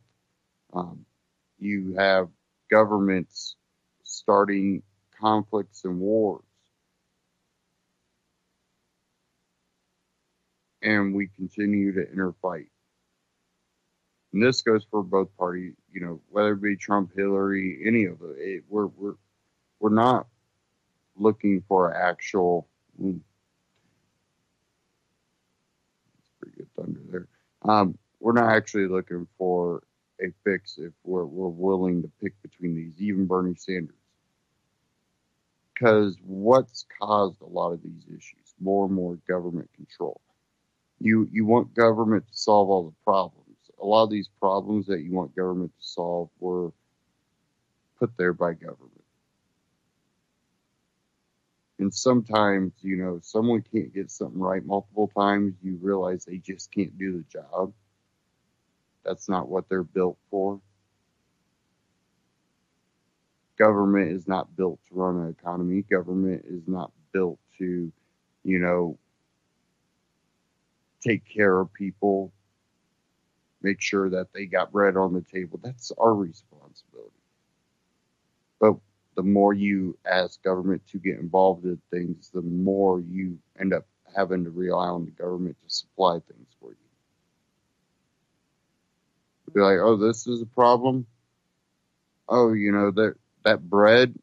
You have governments starting conflicts and wars. And we continue to interfight. And this goes for both parties, you know, whether it be Trump, Hillary, any of it. We're not looking for actual. That's pretty good thunder there. We're not actually looking for a fix if we're willing to pick between these, even Bernie Sanders. Because what's caused a lot of these issues? More and more government control. You want government to solve all the problems. A lot of these problems that you want government to solve were put there by government. And sometimes, you know, someone can't get something right multiple times. You realize they just can't do the job. That's not what they're built for. Government is not built to run an economy. Government is not built to, you know, take care of people, make sure that they got bread on the table. That's our responsibility. But the more you ask government to get involved in things, the more you end up having to rely on the government to supply things for you. Be like, oh, this is a problem. Oh, you know, that bread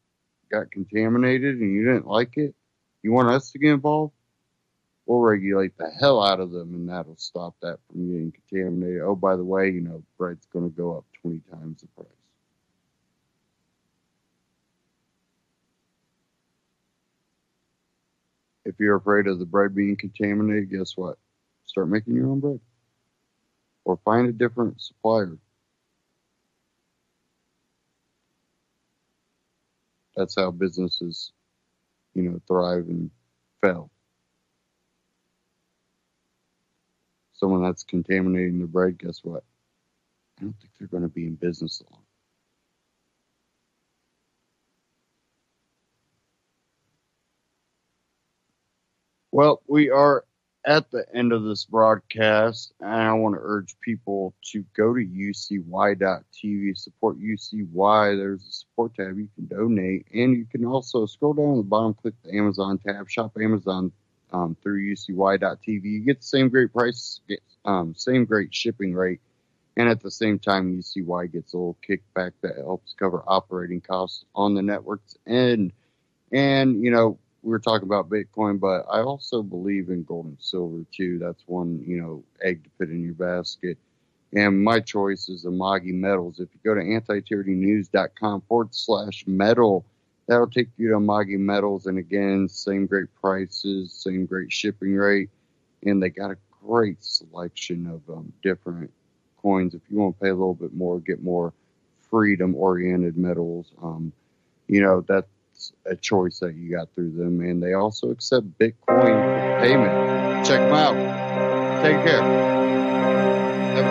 got contaminated and you didn't like it. You want us to get involved? We'll regulate the hell out of them, and that'll stop that from getting contaminated. Oh, by the way, you know, bread's going to go up 20 times the price. If you're afraid of the bread being contaminated, guess what? Start making your own bread. Or find a different supplier. That's how businesses, you know, thrive and fail. Someone that's contaminating the bread, guess what? I don't think they're going to be in business long. Well, we are at the end of this broadcast, and I want to urge people to go to ucy.tv, support UCY. There's a support tab. You can donate, and you can also scroll down to the bottom, click the Amazon tab, shop Amazon through ucy.tv. You get the same great price, same great shipping rate, and at the same time, UCY gets a little kickback that helps cover operating costs on the networks. And you know, we were talking about Bitcoin, but I also believe in gold and silver too. That's one, you know, egg to put in your basket. And my choice is Amagi Metals. If you go to antityrannynews.com/metal, that'll take you to Amagi Metals. And again, same great prices, same great shipping rate. And they got a great selection of different coins. If you want to pay a little bit more, get more freedom-oriented metals, you know, that's a choice that you got through them. And they also accept Bitcoin payment. Check them out. Take care. Have a